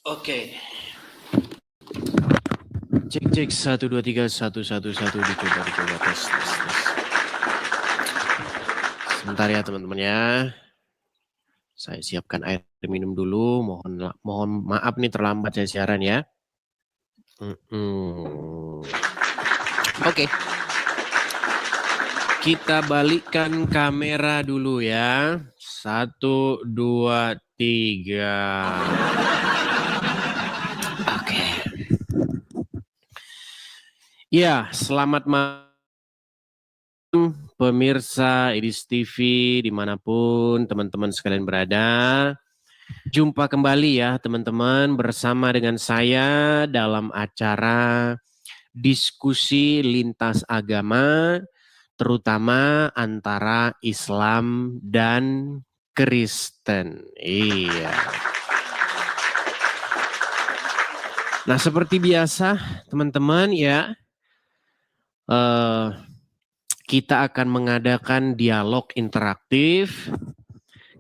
Oke. Cek 1 2 3 1 1 1 dicoba tes. Sebentar ya teman-teman ya. Saya siapkan air minum dulu. Mohon maaf nih terlambat saya siaran ya. Oke. Kita balikkan kamera dulu ya. 1 2 3. Oke. Ya, selamat malam pemirsa IDIS TV dimanapun teman-teman sekalian berada. Jumpa kembali ya teman-teman bersama dengan saya dalam acara diskusi lintas agama, terutama antara Islam dan Kristen. Iya. Nah seperti biasa teman-teman ya, kita akan mengadakan dialog interaktif.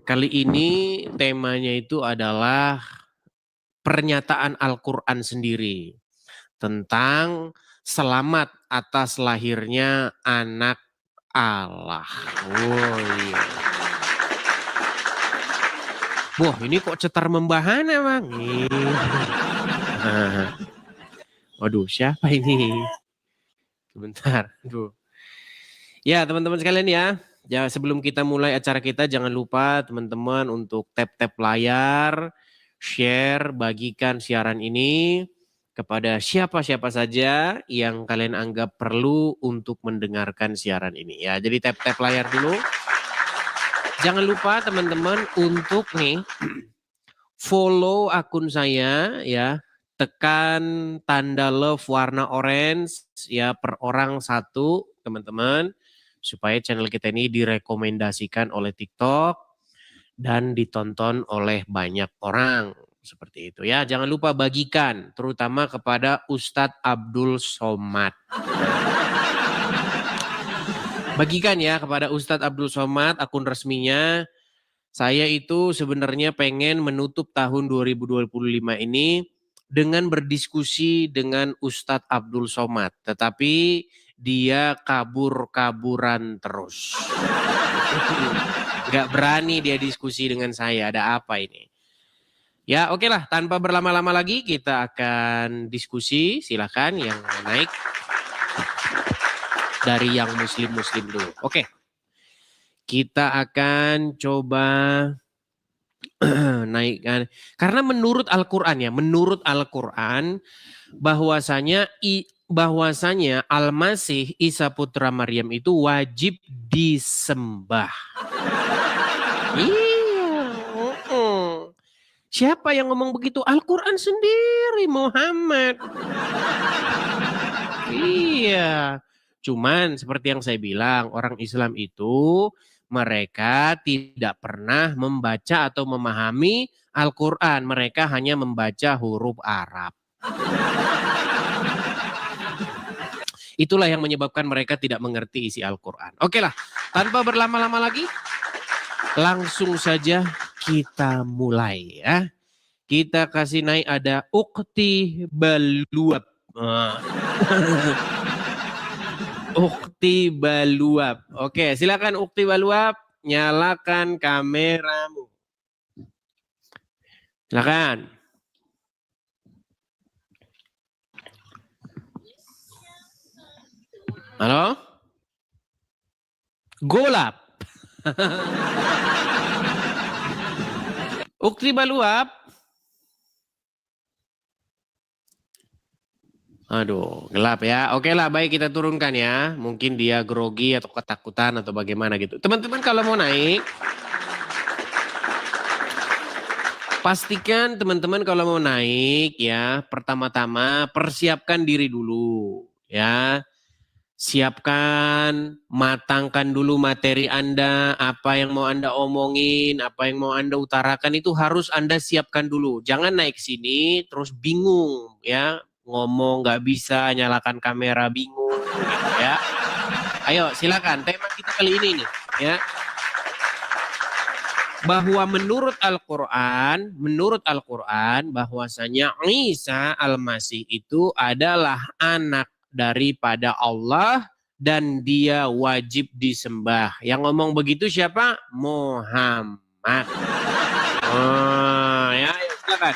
Kali ini temanya itu adalah pernyataan Al-Quran sendiri tentang selamat atas lahirnya anak Allah. Oh iya. Wah ini kok cetar membahana bang. Waduh siapa ini? Sebentar. Aduh. Ya teman-teman sekalian ya. Ya sebelum kita mulai acara kita jangan lupa teman-teman untuk tap-tap layar, share, bagikan siaran ini kepada siapa-siapa saja yang kalian anggap perlu untuk mendengarkan siaran ini ya. Jadi tap-tap layar dulu. Jangan lupa teman-teman untuk nih follow akun saya ya. Tekan tanda love warna orange ya per orang 1 teman-teman. Supaya channel kita ini direkomendasikan oleh TikTok dan ditonton oleh banyak orang. Seperti itu ya. Jangan lupa bagikan terutama kepada Ustadz Abdul Somad. Bagikan ya kepada Ustadz Abdul Somad akun resminya. Saya itu sebenarnya pengen menutup tahun 2025 ini dengan berdiskusi dengan Ustadz Abdul Somad. Tetapi dia kabur-kaburan terus. Gak berani dia diskusi dengan saya. Ada apa ini? Ya oke lah, tanpa berlama-lama lagi kita akan diskusi. Silakan yang naik. Dari yang muslim-muslim dulu. Oke. Kita akan coba naikkan. Karena menurut Al-Quran ya. Menurut Al-Quran bahwasanya Al-Masih Isa putra Maryam itu wajib disembah. Iya. Siapa yang ngomong begitu? Al-Quran sendiri Muhammad. Iya. Cuman seperti yang saya bilang, orang Islam itu mereka tidak pernah membaca atau memahami Al-Quran. Mereka hanya membaca huruf Arab. Itulah yang menyebabkan mereka tidak mengerti isi Al-Quran. Oke lah, tanpa berlama-lama lagi, langsung saja kita mulai ya. Kita kasih naik ada Ukti Baluap. Ukti Baluap. Oke, silakan Ukti Baluap, nyalakan kameramu. Silakan. Halo? Golap. Ukti Baluap. Aduh, gelap ya. Oke lah, baik kita turunkan ya. Mungkin dia grogi atau ketakutan atau bagaimana gitu. Teman-teman kalau mau naik, pastikan teman-teman kalau mau naik ya, pertama-tama persiapkan diri dulu ya. Siapkan, matangkan dulu materi Anda, apa yang mau Anda omongin, apa yang mau Anda utarakan itu harus Anda siapkan dulu. Jangan naik sini terus bingung ya, ngomong nggak bisa, nyalakan kamera bingung gitu ya. Ayo silakan, tema kita kali ini nih ya. bahwa menurut Al-Quran bahwasanya Isa Al-Masih itu adalah anak daripada Allah dan dia wajib disembah. Yang ngomong begitu siapa? Muhammad. Oh, ya, silakan.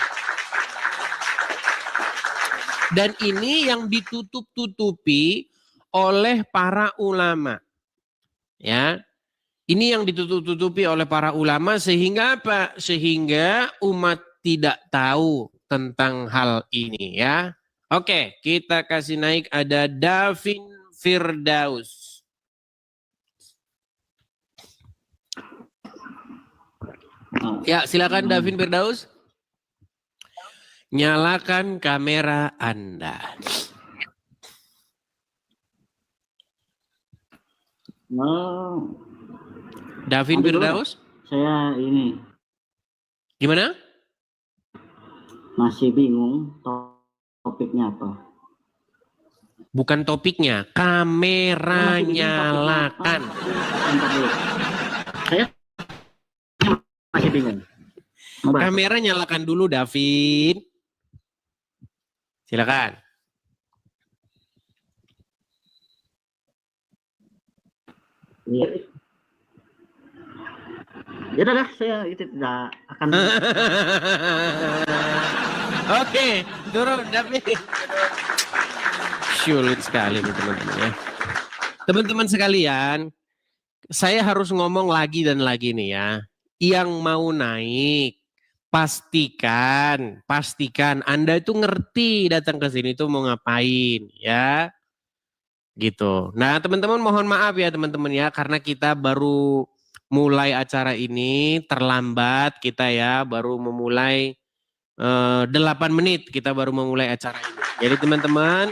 Dan ini yang ditutup-tutupi oleh para ulama. Ya. Ini yang ditutup-tutupi oleh para ulama sehingga apa? Sehingga umat tidak tahu tentang hal ini ya. Oke, kita kasih naik ada Davin Firdaus. Ya, silakan Davin Firdaus. Nyalakan kamera Anda. Davin Firdaus? Saya ini. Gimana? Masih bingung topiknya apa. Bukan topiknya, kamera nyalakan. Saya masih bingung. Kamera nyalakan dulu, Davin. Silakan. Iya. Ya udah, saya itu tidak akan. Oke, turun David. Sulit sekali nih teman-teman ya. Teman-teman sekalian, saya harus ngomong lagi dan lagi nih ya. Yang mau naik, pastikan Anda itu ngerti datang ke sini itu mau ngapain ya. Gitu. Nah, teman-teman mohon maaf ya teman-teman ya karena kita baru mulai acara ini terlambat kita ya, baru memulai 8 menit kita baru memulai acara ini. Jadi teman-teman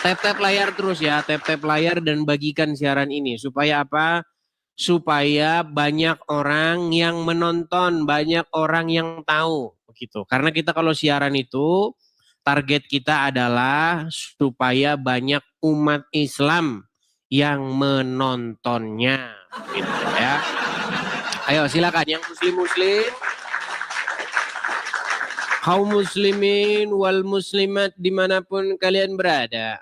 tap-tap layar terus ya, tap-tap layar dan bagikan siaran ini supaya apa? Supaya banyak orang yang menonton, banyak orang yang tahu begitu. Karena kita kalau siaran itu target kita adalah supaya banyak umat Islam yang menontonnya gitu ya. Ayo silakan yang muslim-muslim, kaum muslimin wal muslimat dimanapun kalian berada.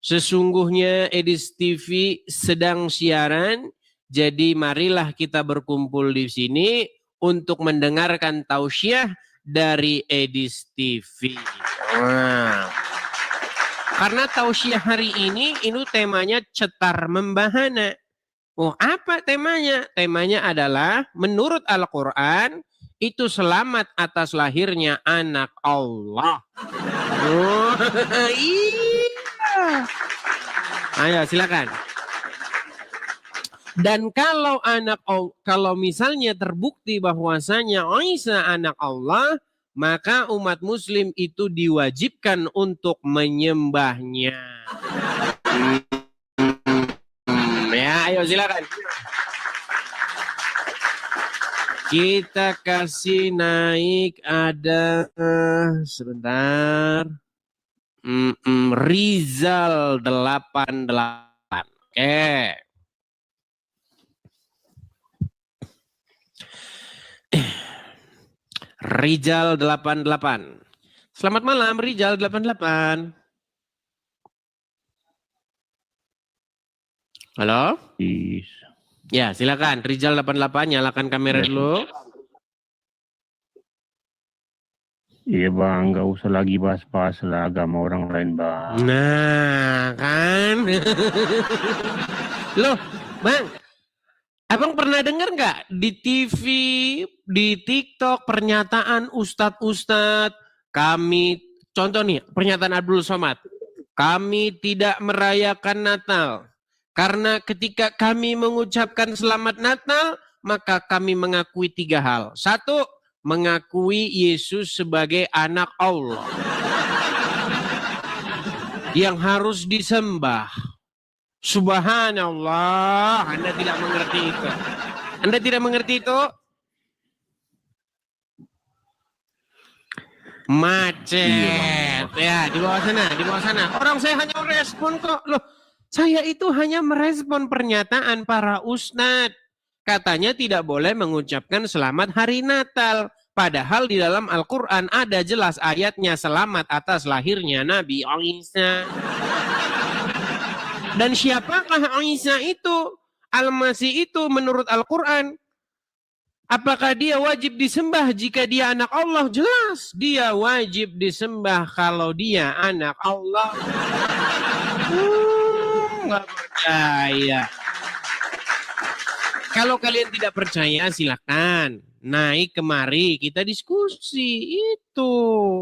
Sesungguhnya Edis TV sedang siaran, jadi marilah kita berkumpul di sini untuk mendengarkan tausiah dari Edis TV. Wow. Karena tausiah hari ini temanya cetar membahana. Oh, apa temanya? Temanya adalah menurut Al-Quran itu selamat atas lahirnya anak Allah. Oh, iya. Ayo silakan. Dan kalau misalnya terbukti bahwasanya Isa anak Allah, maka umat muslim itu diwajibkan untuk menyembahnya. Ya, ayo silakan. Kita kasih naik ada sebentar. Rizal 88. Oke. Rizal 88. Selamat malam Rizal 88. Halo? Ya, silakan Rizal 88 nyalakan kamera dulu. Iya bang, nggak usah lagi bahas-bahas lah agama orang lain bang. Nah, kan? Loh, bang, abang pernah dengar nggak di TV, di TikTok pernyataan ustadz-ustadz kami, contoh nih pernyataan Abdul Somad, kami tidak merayakan Natal karena ketika kami mengucapkan selamat Natal maka kami mengakui 3 hal. 1, mengakui Yesus sebagai anak Allah yang harus disembah. Subhanallah, Anda tidak mengerti itu. Anda tidak mengerti itu? Macet. Ya, di bawah sana, di bawah sana. Orang saya hanya merespon kok. Loh, saya itu hanya merespon pernyataan para ustadz. katanya tidak boleh mengucapkan selamat hari Natal. Padahal di dalam Al-Quran ada jelas ayatnya selamat atas lahirnya Nabi Isa. Dan siapakah Isa itu? Al-Masih itu menurut Al-Quran. Apakah dia wajib disembah jika dia anak Allah? Jelas dia wajib disembah kalau dia anak Allah. Nggak percaya. Kalau kalian tidak percaya silakan naik kemari kita diskusi itu.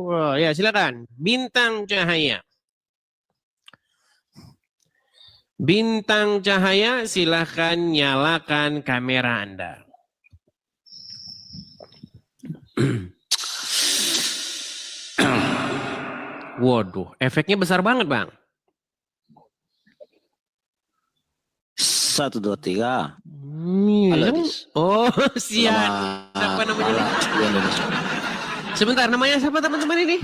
Oh, ya silakan. Bintang Cahaya. Bintang Cahaya, silakan nyalakan kamera Anda. Waduh, efeknya besar banget, Bang. 1, 2, 3. Halo, Halo, Dis. oh, siap. Siapa Selamat namanya? malam di Indonesia. Sebentar, namanya siapa teman-teman ini?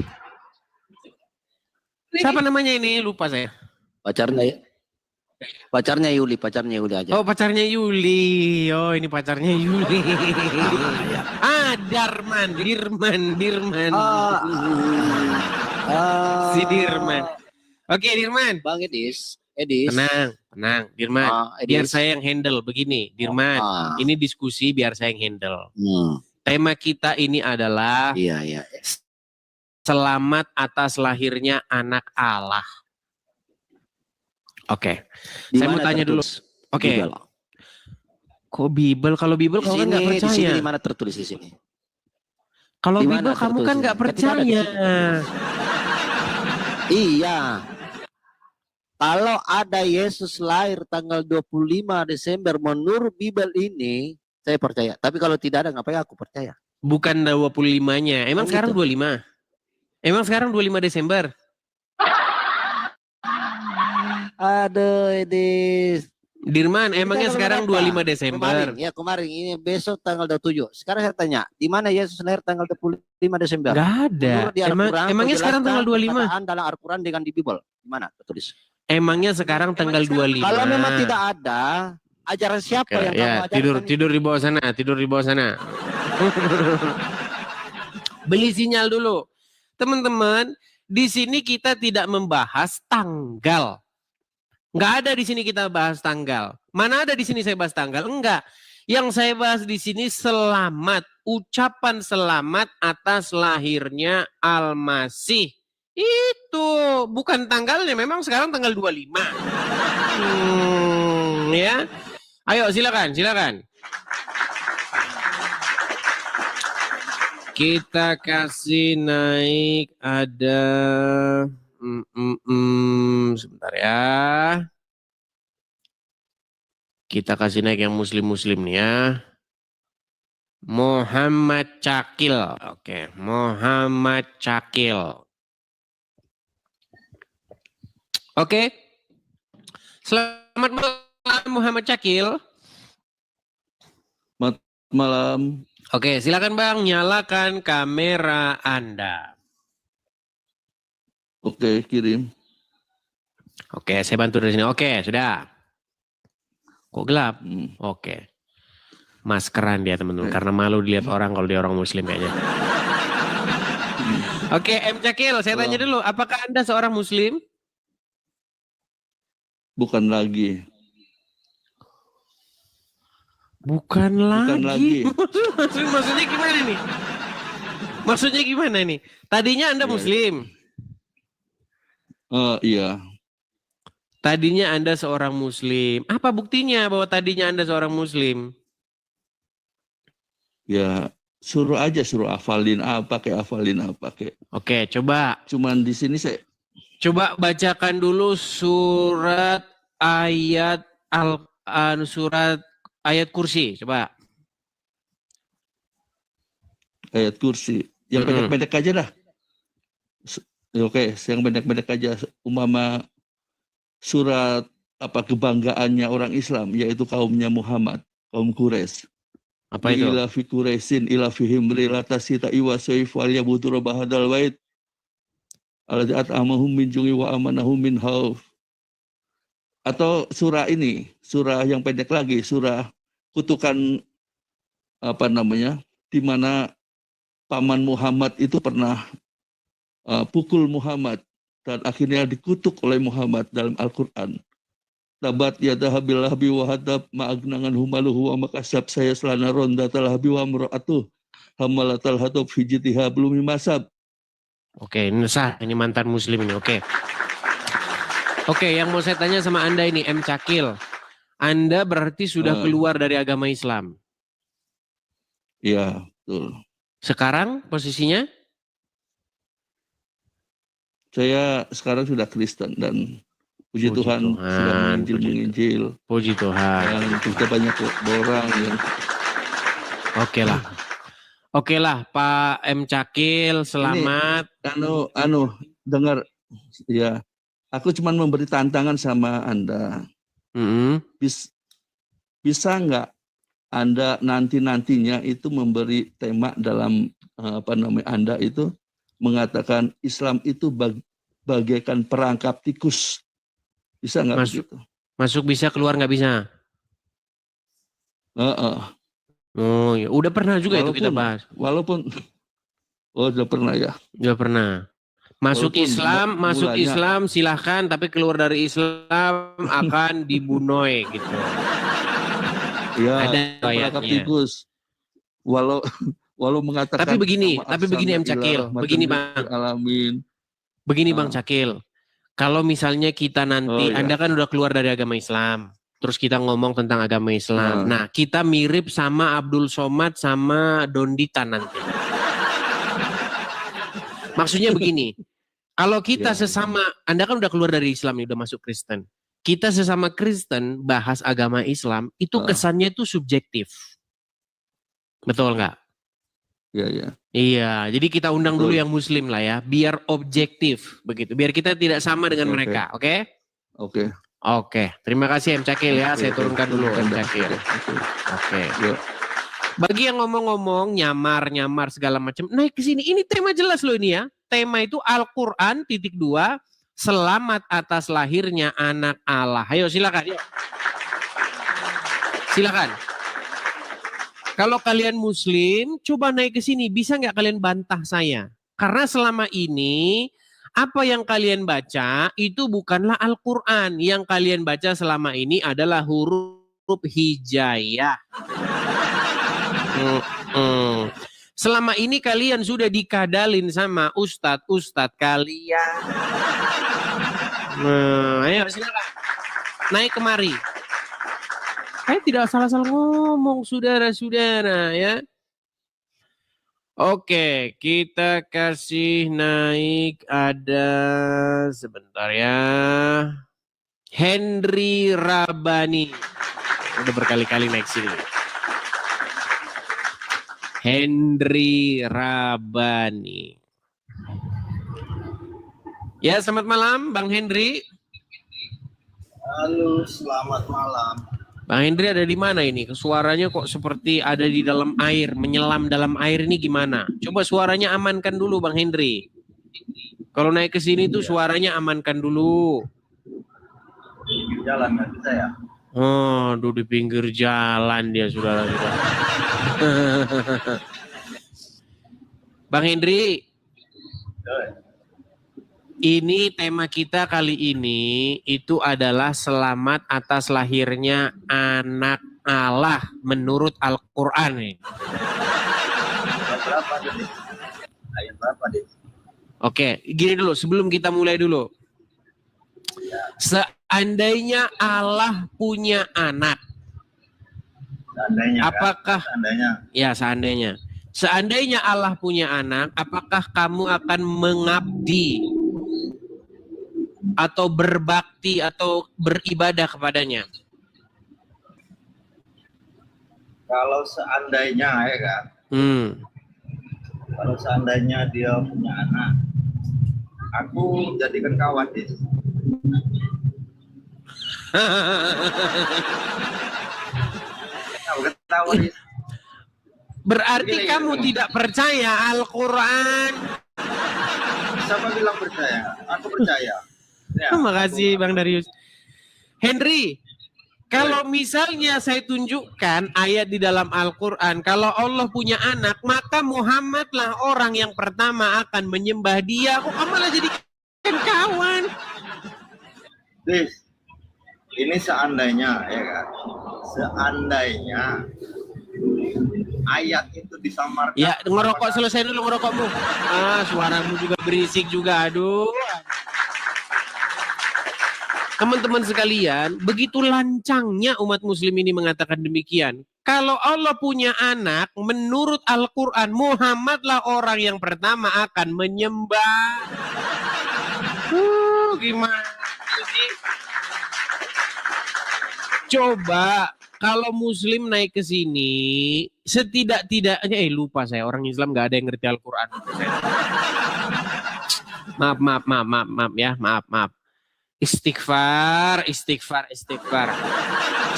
Siapa namanya ini? Lupa saya. Pacarnya Yuli aja. Oh, pacarnya Yuli. Oh, ini pacarnya Yuli. Ya. Dirman. Ah, Si Dirman. Oke, Dirman. Bang Edis. Tenang, Dirman. Biar Edis. saya yang handle begini, Dirman. Ini diskusi biar saya yang handle. Tema kita ini adalah Iya. selamat atas lahirnya anak Allah. Oke. Di Saya mau mana tanya dulu. tertulis? Oke. Bible. Kok Bible? Kalau Bible Di kamu kan nggak sini, percaya. di mana tertulis di sini? Kalau Di Bible mana kamu tertulis kan ini? nggak Kan tidak ada di percaya. Iya. Kalau ada Yesus lahir tanggal 25 Desember menurut Bible ini, saya percaya. Tapi kalau tidak ada, ngapain aku percaya? Bukan 25-nya. Emang Oh, sekarang gitu. 25? Emang sekarang 25 Desember? Aduh, Edis. Dirman, emangnya Kita sekarang kalau 25 berapa? Desember? Kemarin. Ini besok tanggal 27. Sekarang saya tanya, di mana Yesus lahir tanggal 25 Desember? Nggak ada. Menurut di Al-Quran, Emangnya sekarang tanggal 25? perkataan dalam Al-Quran dengan di Bible. Di mana tertulis? Emangnya sekarang tanggal 25? Kalau memang tidak ada, ajaran siapa Oke, yang ya, kamu ajarkan? tidur di bawah sana. Beli sinyal dulu. Teman-teman, di sini kita tidak membahas tanggal. Nggak ada di sini kita bahas tanggal. Mana ada di sini saya bahas tanggal? Enggak. Yang saya bahas di sini selamat, ucapan selamat atas lahirnya Al-Masih. Itu bukan tanggalnya, memang sekarang tanggal 25. Ya. Ayo silakan. Kita kasih naik ada sebentar ya. Kita kasih naik yang muslim-muslim nih ya. Muhammad Cakil. Oke, Muhammad Cakil. Oke. Selamat malam Muhammad Cakil. Malam. Oke, silakan Bang, nyalakan kamera Anda. Oke, kirim. Oke, saya bantu dari sini. Oke, sudah. Kok gelap? Oke. Maskeran dia teman-teman, karena malu dilihat orang kalau dia orang muslim kayaknya. Oke, M. Cakil, saya tanya dulu, apakah Anda seorang muslim? Bukan lagi. Bukan lagi. lagi. Maksudnya gimana nih? Maksudnya gimana nih? Tadinya Anda muslim. Iya. Tadinya Anda seorang muslim. Apa buktinya bahwa tadinya Anda seorang muslim? Ya, suruh hafalin apa kayak. Oke, coba. Cuman di sini saya Coba bacakan dulu surat ayat ayat kursi. Coba. ayat kursi. Yang pendek-pendek aja dah. Oke, yang pendek-pendek aja. Umpama surat kebanggaannya orang Islam, yaitu kaumnya Muhammad, kaum Quraisy. Apa itu? Ila fi Quraisyin ila fihim rilatasita iwa sayf wal yabutu bahadal wait. Alladzi at'amahum min jungi wa amanahum min khauf. Atau surah ini, surah yang pendek lagi, surah kutukan apa namanya, di mana paman Muhammad itu pernah pukul Muhammad dan akhirnya dikutuk oleh Muhammad dalam Al-Quran. Tabat yadaha billahi wa hadab ma'agnangan humaluhu wa makasab saya selana ronda talhabi wa mura'atuh hamalatal hatub hijitiha belum masab. Oke, ini sah. Ini mantan muslim ini. Oke. Oke, yang mau saya tanya sama Anda ini, M. Cakil. Anda berarti sudah keluar dari agama Islam. Iya, betul. Sekarang posisinya? Saya sekarang sudah Kristen dan puji Tuhan sudah menginjil. Puji Tuhan. Dan kita banyak orang yang Oke lah, Pak M. Cakil, selamat. Ini, dengar, ya, aku cuma memberi tantangan sama Anda. Bisa nggak Anda nantinya itu memberi tema dalam Anda itu mengatakan Islam itu bagaikan perangkap tikus. Bisa nggak begitu? Masuk bisa, keluar nggak bisa? Oh ya, udah pernah juga itu kita bahas. Udah pernah ya. Udah pernah. Masuk Walaupun Islam silahkan, tapi keluar dari Islam akan dibunuh gitu. Ya, ada perangkap tikus. Walau mengatakan. Tapi begini M. Cakil, begini Bang. Begini Bang Cakil. Kalau misalnya kita nanti, Anda kan udah keluar dari agama Islam. Terus kita ngomong tentang agama Islam. Nah, kita mirip sama Abdul Somad sama Dondita nanti. Maksudnya begini, kalau kita sesama, Anda kan udah keluar dari Islam nih, udah masuk Kristen. Kita sesama Kristen bahas agama Islam, itu kesannya itu subjektif. Betul nggak? Iya. Iya, jadi kita undang dulu yang Muslim lah ya, biar objektif begitu, biar kita tidak sama dengan mereka, oke? Oke, terima kasih M. Cakil ya, saya turunkan dulu M. Cakil. Oke. Bagi yang ngomong-ngomong, nyamar segala macam, naik ke sini. Ini tema jelas loh ini ya. Tema itu Al-Quran ;2, selamat atas lahirnya anak Allah. Ayo silakan. Silakan. Kalau kalian Muslim, coba naik ke sini. Bisa nggak kalian bantah saya? Karena selama ini apa yang kalian baca itu bukanlah Al-Quran. Yang kalian baca selama ini adalah huruf hijaiyah. Selama ini kalian sudah dikadalin sama ustadz kalian. Ayo silakan. Naik kemari. Saya tidak salah-salah ngomong, saudara-saudara ya. Oke, kita kasih naik ada sebentar ya. Henry Rabani. Udah berkali-kali naik sini. Henry Rabani. Ya, selamat malam Bang Henry. Halo, selamat malam. Bang Hendri ada di mana ini? Suaranya kok seperti ada di dalam air, menyelam dalam air ini gimana? Coba suaranya amankan dulu Bang Hendri. Kalau naik ke sini tuh suaranya amankan dulu. Pinggir jalan nggak bisa ya? Oh, di pinggir jalan dia saudara-saudara. Bang Hendri. Ini tema kita kali ini itu adalah selamat atas lahirnya anak Allah menurut Al-Quran nih. Ayat berapa deh? Oke, gini dulu sebelum kita mulai dulu. Seandainya Allah punya anak, Seandainya, apakah? Kan? Seandainya. Ya seandainya. Seandainya Allah punya anak, apakah kamu akan mengabdi atau berbakti atau beribadah kepadanya? Kalau seandainya ya kan, kalau seandainya dia punya anak, aku jadikan kawan deh. Berarti kamu tidak percaya Al-Quran? Siapa bilang percaya? Aku percaya. Ya, Terima kasih Bang Darius. Henry, Kalau misalnya saya tunjukkan ayat di dalam Al-Quran, kalau Allah punya anak, maka Muhammadlah orang yang pertama akan menyembah dia. Kok kamu malah jadi kawan? Dis, ini seandainya ya kan, seandainya ayat itu disamarkan. Ya, ngerokok selesai dulu ngerokokmu. Suaramu juga berisik juga, aduh. Teman-teman sekalian, begitu lancangnya umat muslim ini mengatakan demikian. Kalau Allah punya anak, menurut Al-Quran, Muhammadlah orang yang pertama akan menyembah. Gimana sih? Coba, kalau muslim naik ke sini, setidak-tidaknya, lupa saya, orang Islam gak ada yang ngerti Al-Quran. Maaf. Istighfar.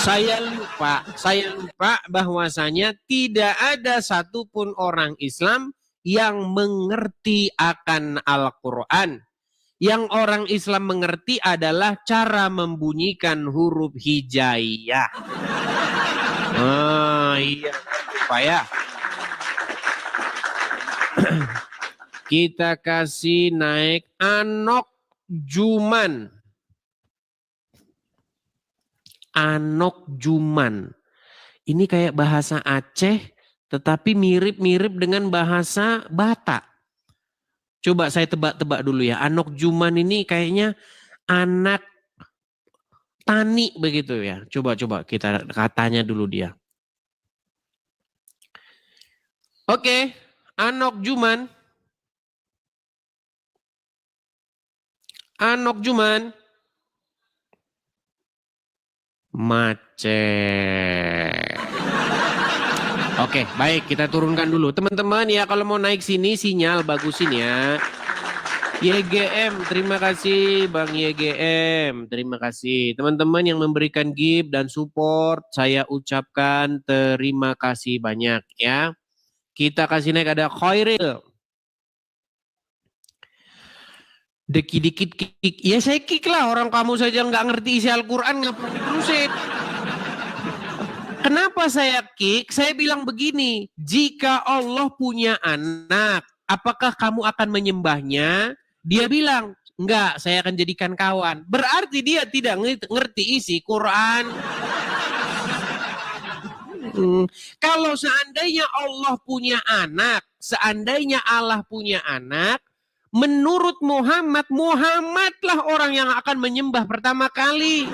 Saya lupa bahwasanya tidak ada satupun orang Islam yang mengerti akan Al-Quran. Yang orang Islam mengerti adalah cara membunyikan huruf hijaiyah. Iya, lupa ya. Kita kasih naik Anok Juman. Ini kayak bahasa Aceh, tetapi mirip-mirip dengan bahasa Batak. Coba saya tebak-tebak dulu ya. Anok Juman ini kayaknya anak tani begitu ya. Coba kita katanya dulu dia. Oke, Anok Juman. Macet. Oke, baik, kita turunkan dulu. Teman-teman ya, kalau mau naik sini sinyal bagusin ya. YGM, terima kasih Bang YGM. Terima kasih. Teman-teman yang memberikan gift dan support, saya ucapkan terima kasih banyak ya. Kita kasih naik ada Khairil. Dikit-dikit kick. Ya saya kick lah, orang kamu saja nggak ngerti isi Al-Quran, ngapain diterusin. Kenapa saya kick? Saya bilang begini, jika Allah punya anak, apakah kamu akan menyembahnya? Dia bilang, enggak, saya akan jadikan kawan. Berarti dia tidak ngerti isi Quran. Kalau seandainya Allah punya anak, menurut Muhammadlah orang yang akan menyembah pertama kali.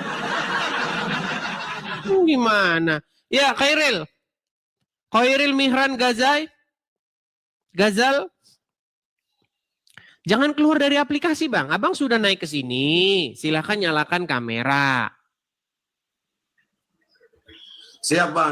Gimana? Ya, Khairil Mihran Gazal. Jangan keluar dari aplikasi, Bang. Abang sudah naik ke sini. Silakan nyalakan kamera. Siap bang.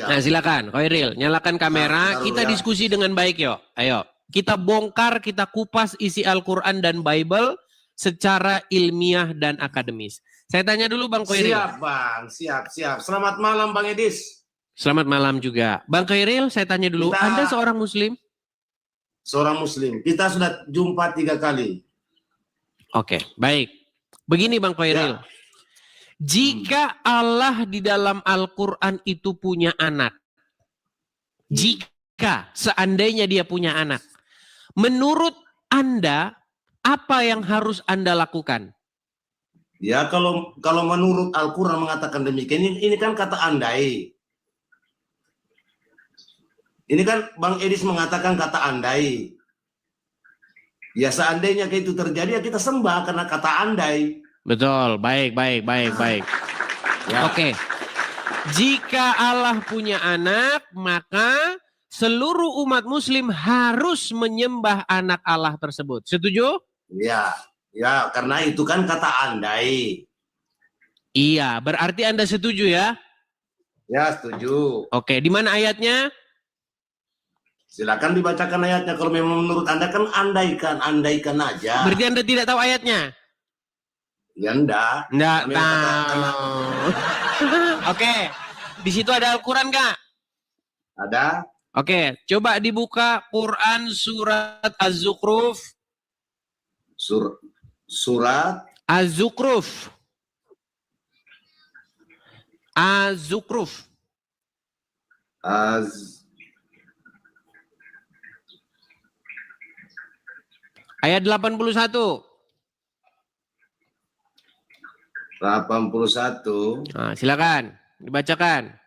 Nah, silakan, Khairil, nyalakan kamera. Kita diskusi dengan baik, yuk. Ayo. Kita bongkar, kita kupas isi Al-Quran dan Bible secara ilmiah dan akademis. Saya tanya dulu Bang Khairil. Siap bang, siap. Selamat malam Bang Edis. Selamat malam juga. Bang Khairil, saya tanya dulu, Anda seorang Muslim? Seorang Muslim. Kita sudah jumpa 3 kali. Oke, baik. Begini Bang Khairil. Ya. Jika Allah di dalam Al-Quran itu punya anak. Jika seandainya dia punya anak. Menurut Anda, apa yang harus Anda lakukan? Ya, kalau menurut Al-Quran mengatakan demikian, ini kan kata andai. Ini kan Bang Edis mengatakan kata andai. Ya, seandainya itu terjadi, ya kita sembah karena kata andai. Betul, baik. Ya. Oke. Jika Allah punya anak, maka seluruh umat muslim harus menyembah anak Allah tersebut. Setuju? Ya, karena itu kan kata andai. Iya, berarti Anda setuju ya? Ya, setuju. Oke, di mana ayatnya? Silakan dibacakan ayatnya. Kalau memang menurut Anda kan andaikan aja. Berarti Anda tidak tahu ayatnya? Ya, enggak. Enggak tahu. Oke, di situ ada Al-Quran Kak? Ada. Oke, coba dibuka Quran surat Az-Zukhruf. Surat Az-Zukhruf. Az-Zukhruf. Ayat 81. 81. Nah, silakan dibacakan.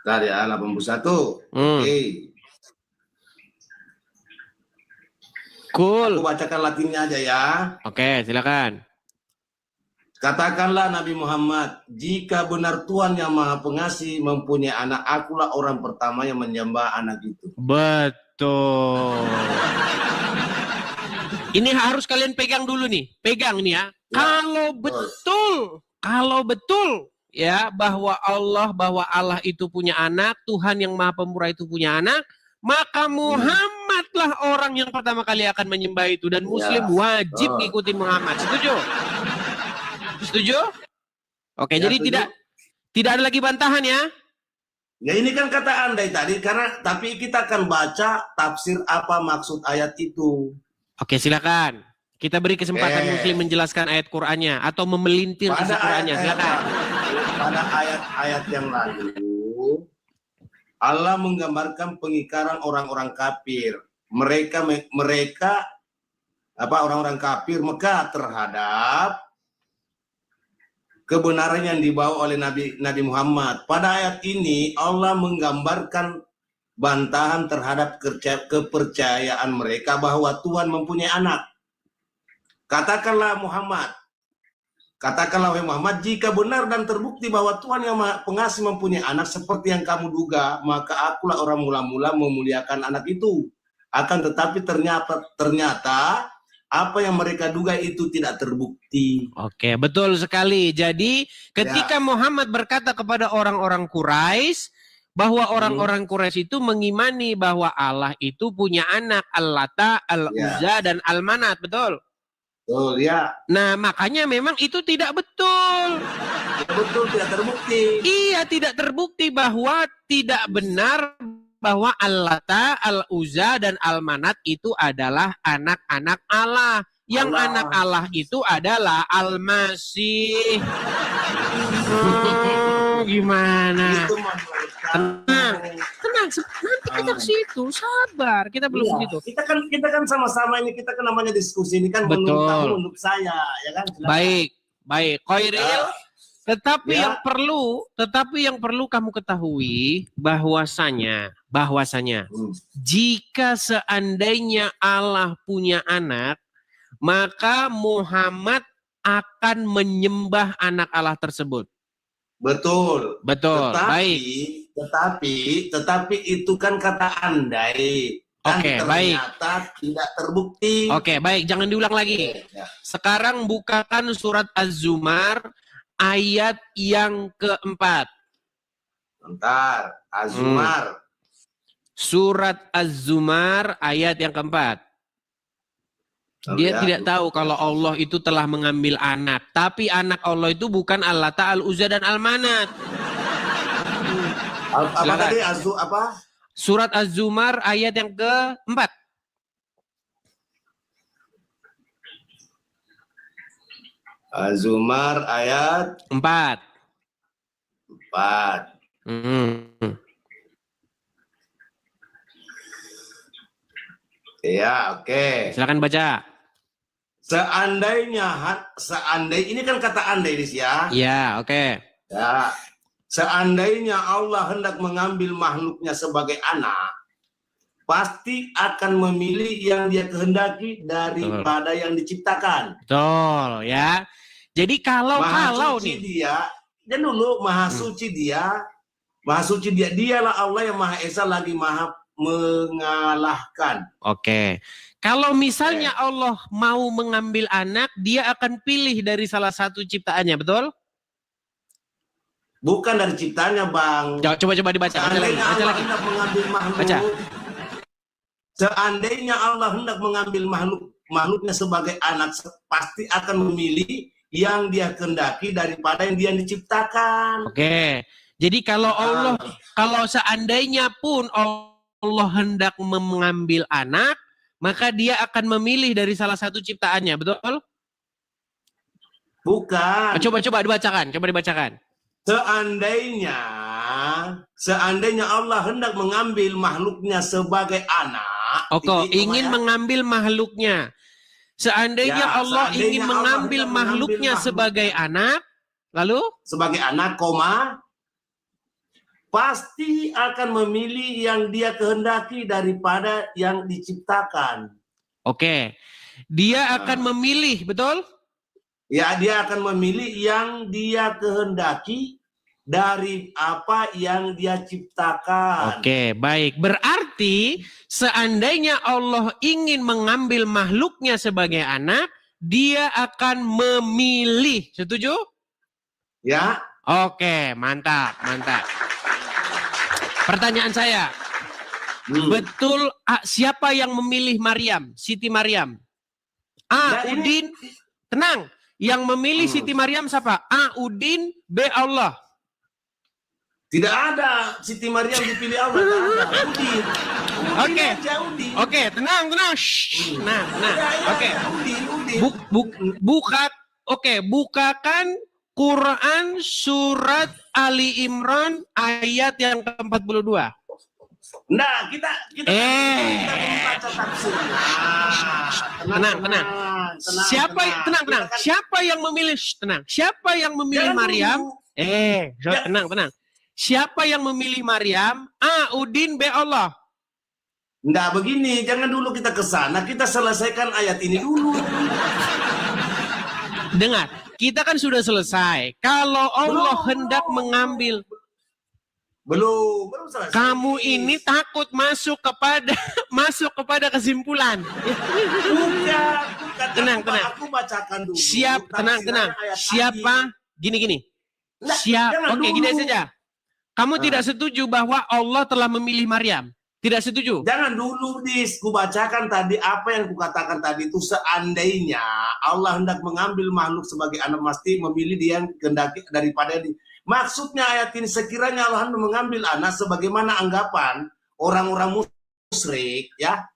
Bentar ya, 81. Oke. Cool. Aku bacakan Latinnya aja ya. Oke, silakan. Katakanlah Nabi Muhammad, jika benar Tuhan yang Maha Pengasih mempunyai anak, akulah orang pertama yang menyembah anak itu. Betul. Ini harus kalian pegang dulu nih. Pegang nih ya. Kalau betul ya bahwa Allah itu punya anak, Tuhan yang Maha Pemurah itu punya anak, maka Muhammadlah orang yang pertama kali akan menyembah itu, dan muslim wajib ngikutin Muhammad. Setuju? Setuju? Oke, Ya, jadi setuju. tidak ada lagi bantahan ya. Ya ini kan kata andai tadi, tapi kita akan baca tafsir apa maksud ayat itu. Oke, silakan. Kita beri kesempatan muslim menjelaskan ayat Qur'annya atau memelintir isi Qur'annya. Silakan. Pada ayat-ayat yang lalu, Allah menggambarkan pengingkaran orang-orang kafir. Mereka orang-orang kafir Mekah terhadap kebenaran yang dibawa oleh Nabi Muhammad. Pada ayat ini Allah menggambarkan bantahan terhadap kepercayaan mereka bahwa Tuhan mempunyai anak. Katakanlah wahai Muhammad, jika benar dan terbukti bahwa Tuhan yang Maha Pengasih mempunyai anak seperti yang kamu duga, maka akulah orang mula-mula memuliakan anak itu. Akan tetapi ternyata apa yang mereka duga itu tidak terbukti. Oke, betul sekali. Jadi ketika Muhammad berkata kepada orang-orang Quraisy bahwa orang-orang Quraisy itu mengimani bahwa Allah itu punya anak, Al-Lata, Al-Uzza, dan Al-Manat, betul? Betul, ya. Nah, makanya memang itu tidak betul. Tidak betul, tidak terbukti. Iya, tidak terbukti bahwa tidak benar bahwa Al-Lata, Al-Uzza, dan Al-Manat itu adalah anak-anak Allah. Yang anak Allah itu adalah Al-Masih. Gimana? Tenang. Nanti kita ke situ, sabar. Kita belum ke situ. Kita kan sama-sama ini, kita kan namanya diskusi ini kan menurut saya, ya kan? Baik. Khairil, tetapi yang perlu kamu ketahui bahwasanya jika seandainya Allah punya anak, maka Muhammad akan menyembah anak Allah tersebut. Betul. Baik. Tetapi itu kan kata andai. Oke, baik. Ternyata tidak terbukti. Oke, baik. Jangan diulang lagi. Sekarang bukakan surat Az-Zumar ayat yang keempat. Bentar, Az-Zumar. Surat Az-Zumar ayat yang keempat. Dia tidak tahu kalau Allah itu telah mengambil anak. Tapi anak Allah itu bukan Al-Lata, Al-Uzza, dan Al-Manat. Apa tadi? Surat Az-Zumar ayat yang keempat. Az-Zumar ayat 4. Ya, oke. Silakan baca. Seandainya ini kan kata andai dis ya. Ya, oke. Ya. Seandainya Allah hendak mengambil makhluknya sebagai anak, pasti akan memilih yang dia kehendaki daripada yang diciptakan. Betul, ya. Jadi kalau nih dia, dan dulu maha suci dia, dialah Allah yang Maha Esa lagi Maha mengalahkan. Oke. Kalau misalnya Allah mau mengambil anak, dia akan pilih dari salah satu ciptaannya, betul? Bukan dari ciptanya, Bang. Coba dibaca. Seandainya Baca Allah lagi. hendak mengambil makhluk. Baca. Seandainya Allah hendak mengambil makhluknya sebagai anak, pasti akan memilih yang dia kehendaki daripada yang dia diciptakan. Oke. Jadi kalau seandainya pun Allah hendak mengambil anak, maka dia akan memilih dari salah satu ciptaannya, betul? Bukan. Coba dibacakan. Seandainya Allah hendak mengambil makhluknya sebagai anak. Oke, ingin mengambil makhluknya. Seandainya Ya, Allah seandainya ingin Allah mengambil hendak makhluknya mengambil sebagai anak, lalu sebagai anak, pasti akan memilih yang dia kehendaki daripada yang diciptakan. oke, dia akan memilih, betul? Ya, dia akan memilih yang dia kehendaki dari apa yang dia ciptakan. Oke, baik. Berarti seandainya Allah ingin mengambil makhluknya sebagai anak, dia akan memilih. Setuju? Ya, Oke, mantap. Pertanyaan saya, betul siapa yang memilih Maryam, Siti Maryam? A. Nah, ini- Udin, tenang. Yang memilih Siti Maryam siapa? A. Udin, B. Allah. tidak ada Siti Maryam dipilih Allah, tidak ada. Udin. Oke. Aja, Udin. Oke, tenang. Shh. Nah. Ya, Oke. Udin. Bukakan Quran surat Ali Imran ayat yang ke-42. Nah, kita baca tafsirnya. Tenang. Siapa yang memilih? Siapa yang memilih Jangan Maryam? dulu. Tenang. Siapa yang memilih Maryam? A. Udin, B. Allah. Nah, begini, jangan dulu kita ke sana, kita selesaikan ayat ini dulu. Dengar, kita kan sudah selesai. Kalau Allah hendak mengambil, Belum selesai. kamu ini takut masuk kepada kesimpulan. Bukan. Tenang. Aku bacakan dulu. Tenang. tafsiran ayat Siapa? Gini. Nah, jangan Oke, dulu. gini saja. Kamu tidak setuju bahwa Allah telah memilih Maryam? Tidak setuju? Jangan dulu, ku bacakan tadi apa yang kukatakan tadi itu. Seandainya Allah hendak mengambil makhluk sebagai anak, mesti memilih dia yang kehendaki daripada maksudnya ayat ini, sekiranya Allah hendak mengambil anak sebagaimana anggapan orang-orang musyrik, ya.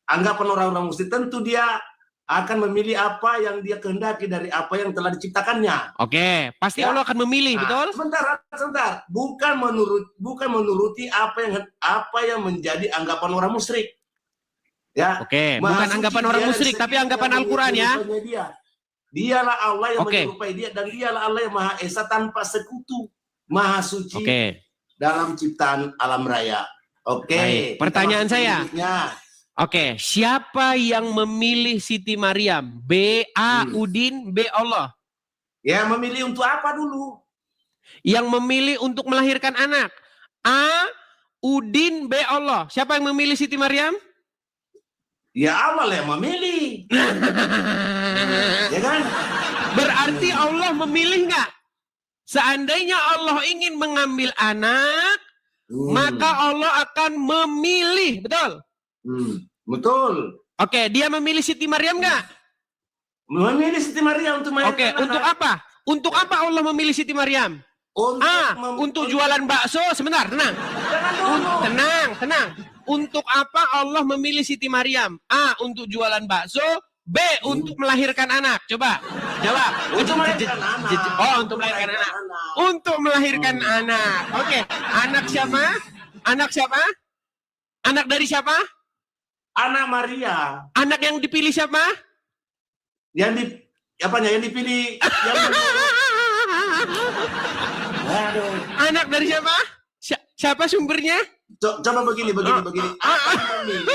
Anggapan orang-orang musyrik, tentu dia akan memilih apa yang dia kehendaki dari apa yang telah diciptakannya. Oke, pasti Ya. Allah akan memilih, Nah, betul? sebentar. Bukan menuruti apa yang menjadi anggapan orang musyrik. Ya. Oke, Maha bukan suci anggapan dia orang dari musyrik, segi tapi anggapan yang Al-Quran ya. menyerupainya dia. Dialah Allah yang Oke. menyerupai dia, dan dialah Allah yang Maha Esa tanpa sekutu, Maha Suci Oke, dalam ciptaan alam raya. Oke. Baik, kita pertanyaan masuk ke saya. berikutnya. oke. Siapa yang memilih Siti Maryam? B. A. Udin, B. Allah. Ya, memilih untuk apa dulu? Yang memilih untuk melahirkan anak. A. Udin, B. Allah. Siapa yang memilih Siti Maryam? Ya Allah lah yang memilih. Ya kan? Berarti Allah memilih nggak? Seandainya Allah ingin mengambil anak, maka Allah akan memilih, betul? Betul. Oke, dia memilih Siti Maryam nggak? Memilih Siti Maryam untuk Oke, untuk apa? Untuk apa Allah memilih Siti Maryam? Untuk jualan bakso. Sebentar, tenang. Tenang. Untuk apa Allah memilih Siti Maryam? A. Untuk jualan bakso. B. Untuk melahirkan anak. Coba, jawab. Untuk melahirkan anak. Oh, untuk melahirkan anak. Untuk melahirkan anak. Oke, anak siapa? Anak dari siapa? Anak Maria. Anak yang dipilih siapa? Yang dipilih Anak dari siapa? Siapa sumbernya? Coba begini. Akan memilih.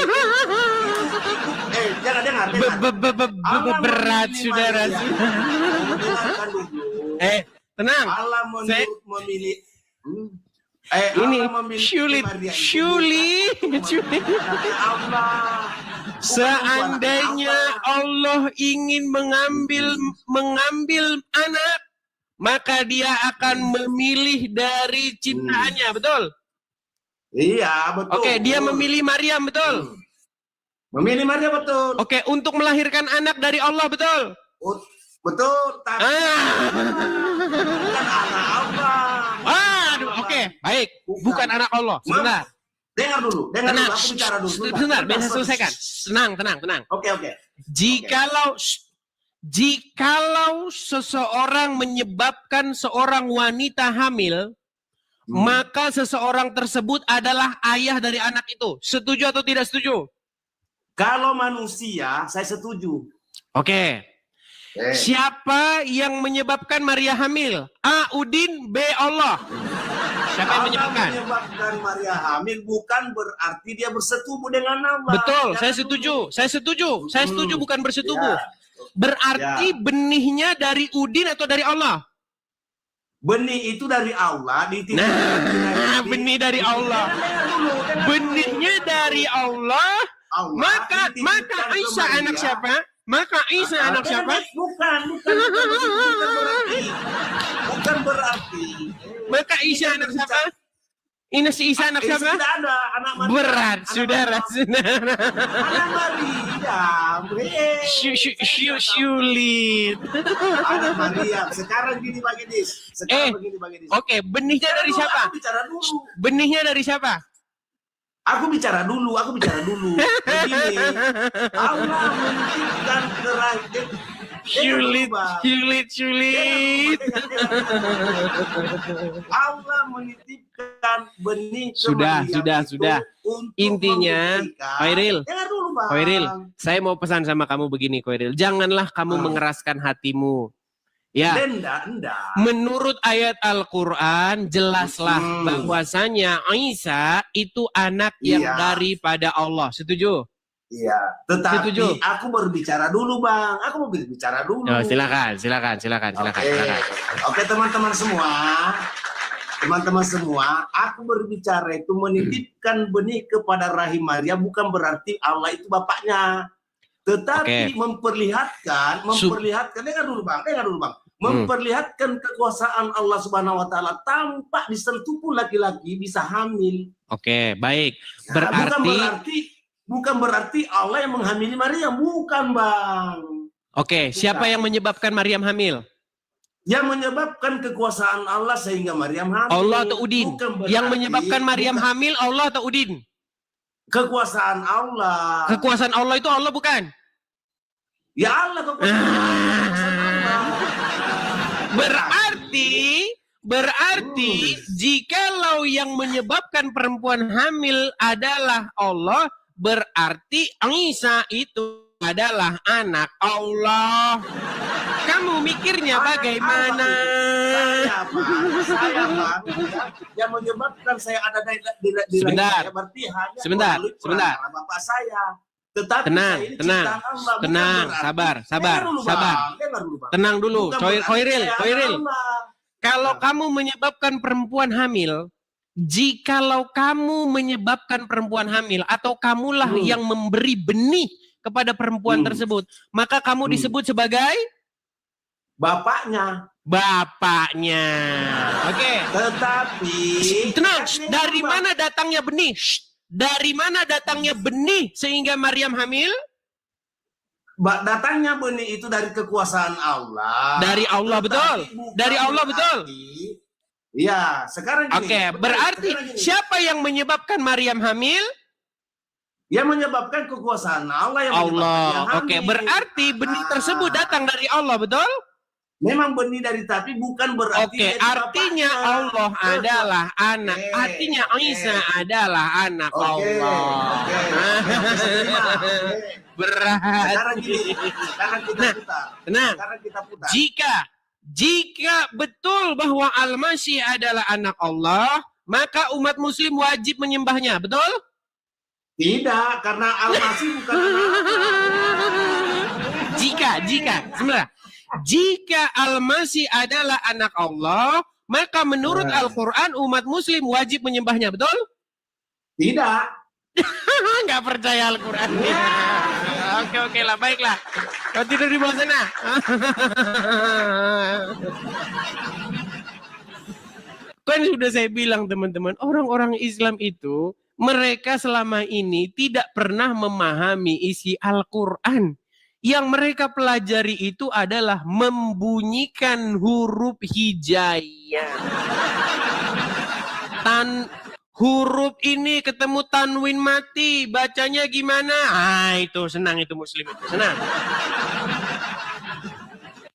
Dengar. Berat, saudara. Dengarkan dulu. Tenang. Allah memilih. Ini Allah memilih Syuli. Allah. Seandainya Allah ingin mengambil anak, maka dia akan memilih dari ciptaannya, betul? Iya, betul. Oke, dia memilih Maryam, betul? Memilih Maria, betul. Oke, untuk melahirkan anak dari Allah, betul? Betul, tapi bukan anak Allah. Oke, baik. Bukan anak Allah. Sebentar. Dengar dulu, aku bicara dulu. Sebentar, biasa selesaikan. Tenang. Oke. Jikalau jikalau seseorang menyebabkan seorang wanita hamil, maka seseorang tersebut adalah ayah dari anak itu. Setuju atau tidak setuju? Kalau manusia, saya setuju. Oke. Siapa yang menyebabkan Maria hamil? A. Udin, B. Allah. Siapa yang menyebabkan? Menyebabkan Maria hamil bukan berarti dia bersetubuh dengan Allah. Betul, Jangan saya setuju. Saya setuju. Saya setuju bukan bersetubuh. Ya. Berarti benihnya dari Udin atau dari Allah? Benih itu dari Allah. Nah, benih dari Allah. Benihnya dari Allah. Maka Isa anak siapa? Maka Isa anak siapa? Bukan berarti. Maka Isa anak siapa? Ini si Isa anak siapa? Tidak ada anak Maria. Berat, saudara. Anak Maria. Sulit. Anak Maria. Sekarang gini Bang Edis. Oke, benihnya dari siapa? Aku bicara dulu. Benihnya dari siapa? Aku bicara dulu. Begini. Allah menitipkan kerajaan. Sulit. Allah menitipkan benih Sudah. Intinya, Khairil, saya mau pesan sama kamu begini, Khairil. Janganlah kamu mengeraskan hatimu. Ya, menurut ayat Al-Quran jelaslah bahwasanya Isa itu anak yang daripada Allah. Setuju? Iya, tetapi aku berbicara dulu Bang. Aku mau berbicara dulu. Oh, silakan. Oke, teman-teman semua, aku berbicara itu menitipkan benih kepada rahim Maria bukan berarti Allah itu bapaknya. Tetapi memperlihatkan, dengar dulu Bang. Memperlihatkan kekuasaan Allah Subhanahu wa taala tanpa disentuh pun laki-laki bisa hamil. Oke, baik. Bukan berarti Allah yang menghamili Maria, bukan Bang. Oke, siapa yang menyebabkan Maryam hamil? Yang menyebabkan kekuasaan Allah sehingga Maryam hamil. Allah atau Udin? Yang menyebabkan Maryam hamil Allah atau Udin? Kekuasaan Allah. Kekuasaan Allah itu Allah bukan? Ya Allah kekuasaan Allah. Berarti jikalau yang menyebabkan perempuan hamil adalah Allah, berarti Isa itu adalah anak Allah. Kamu mikirnya bagaimana? Saya Bang, yang menyebabkan saya ada di Sebentar. saya berarti hanya Sebentar. bapak saya. Tetapi Tenang. Sabar. Tenang dulu. Khairil. Kalau kamu menyebabkan perempuan hamil, jikalau kamu menyebabkan perempuan hamil atau kamulah yang memberi benih kepada perempuan tersebut, maka kamu disebut sebagai bapaknya. Oke. Tetapi tenang, dari mana datangnya benih? Dari mana datangnya benih sehingga Maryam hamil? Datangnya benih itu dari kekuasaan Allah. Dari Allah, betul. Dari Allah, betul. Iya, sekarang gini. Oke, berarti siapa yang menyebabkan Maryam hamil? Yang menyebabkan kekuasaan Allah yang Allah. Oke, berarti benih tersebut datang dari Allah, betul? Memang benih dari tapi bukan berarti. Oke, artinya Allah adalah anak. Artinya Isa adalah anak Allah. Berat. Sekarang kita putar. Jika betul bahwa Al-Masih adalah anak Allah, maka umat muslim wajib menyembahnya, betul? Tidak, karena Al-Masih bukan anak Allah. Jika Al-Masih adalah anak Allah, maka menurut Al-Quran umat muslim wajib menyembahnya, betul? Tidak. Nggak percaya Al-Quran. Oke lah, baiklah. Kau tidur di bawah sana. Kan sudah saya bilang teman-teman, orang-orang Islam itu, mereka selama ini tidak pernah memahami isi Al-Quran. Yang mereka pelajari itu adalah membunyikan huruf hijaiyah. Huruf ini ketemu tanwin mati, bacanya gimana? Itu senang itu muslim itu, senang.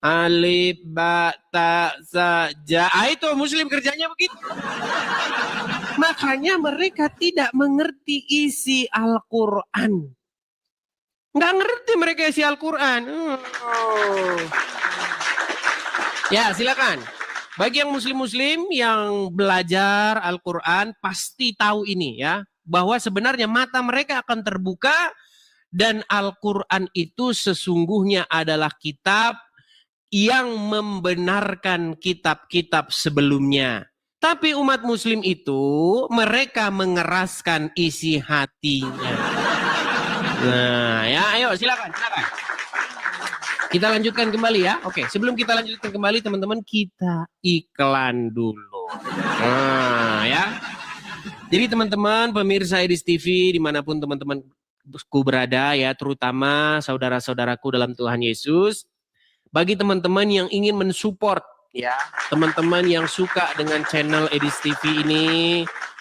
Alif, ba, ta, sa, ja. Itu muslim kerjanya begitu. Makanya mereka tidak mengerti isi Al-Quran. Nggak ngerti mereka isi Al-Quran. Ya, silakan. Bagi yang muslim-muslim yang belajar Al-Quran pasti tahu ini ya. Bahwa sebenarnya mata mereka akan terbuka dan Al-Quran itu sesungguhnya adalah kitab yang membenarkan kitab-kitab sebelumnya. Tapi umat muslim itu mereka mengeraskan isi hatinya. Nah, ya ayo silakan. Kita lanjutkan kembali ya. Oke, sebelum kita lanjutkan kembali teman-teman, kita iklan dulu. Nah, ya. Jadi teman-teman pemirsa Edis TV dimanapun teman-temanku berada ya, terutama saudara-saudaraku dalam Tuhan Yesus. Bagi teman-teman yang ingin mensupport ya, teman-teman yang suka dengan channel Edis TV ini,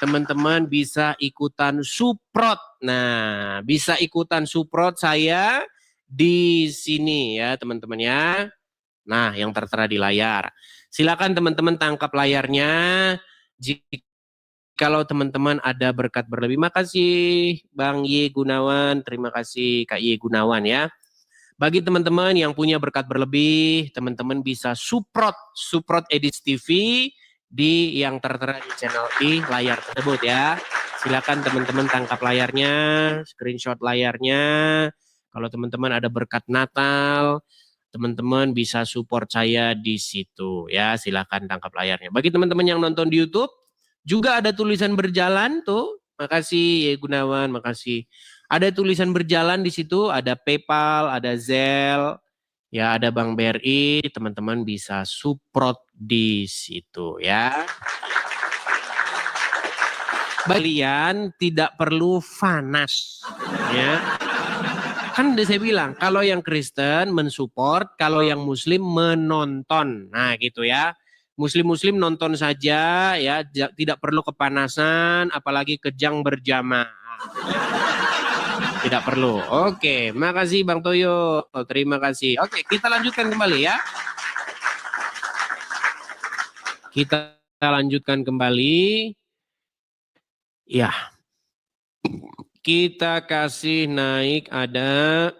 teman-teman bisa ikutan support. Nah, bisa ikutan support saya di sini ya teman-teman ya. Nah, yang tertera di layar. Silakan teman-teman tangkap layarnya. Kalau teman-teman ada berkat berlebih, makasih Bang Y Gunawan, terima kasih Kak Y Gunawan ya. Bagi teman-teman yang punya berkat berlebih, teman-teman bisa support Edis TV di yang tertera di channel di layar tersebut ya. Silakan teman-teman tangkap layarnya, screenshot layarnya. Kalau teman-teman ada berkat Natal, teman-teman bisa support saya di situ ya. Silakan tangkap layarnya. Bagi teman-teman yang nonton di YouTube, juga ada tulisan berjalan tuh. Makasih ya Gunawan, makasih. Ada tulisan berjalan di situ, ada PayPal, ada Zelle, ya ada Bank BRI, teman-teman bisa support di situ ya. Kalian tidak perlu fanas ya. Kan udah saya bilang, kalau yang Kristen mensupport, kalau yang Muslim menonton. Nah gitu ya. Muslim-muslim nonton saja ya, tidak perlu kepanasan, apalagi kejang berjamaah. Tidak perlu. Oke, makasih Bang Toyo. Oh, terima kasih. Oke, kita lanjutkan kembali ya. Kita lanjutkan kembali. Ya. Kita kasih naik ada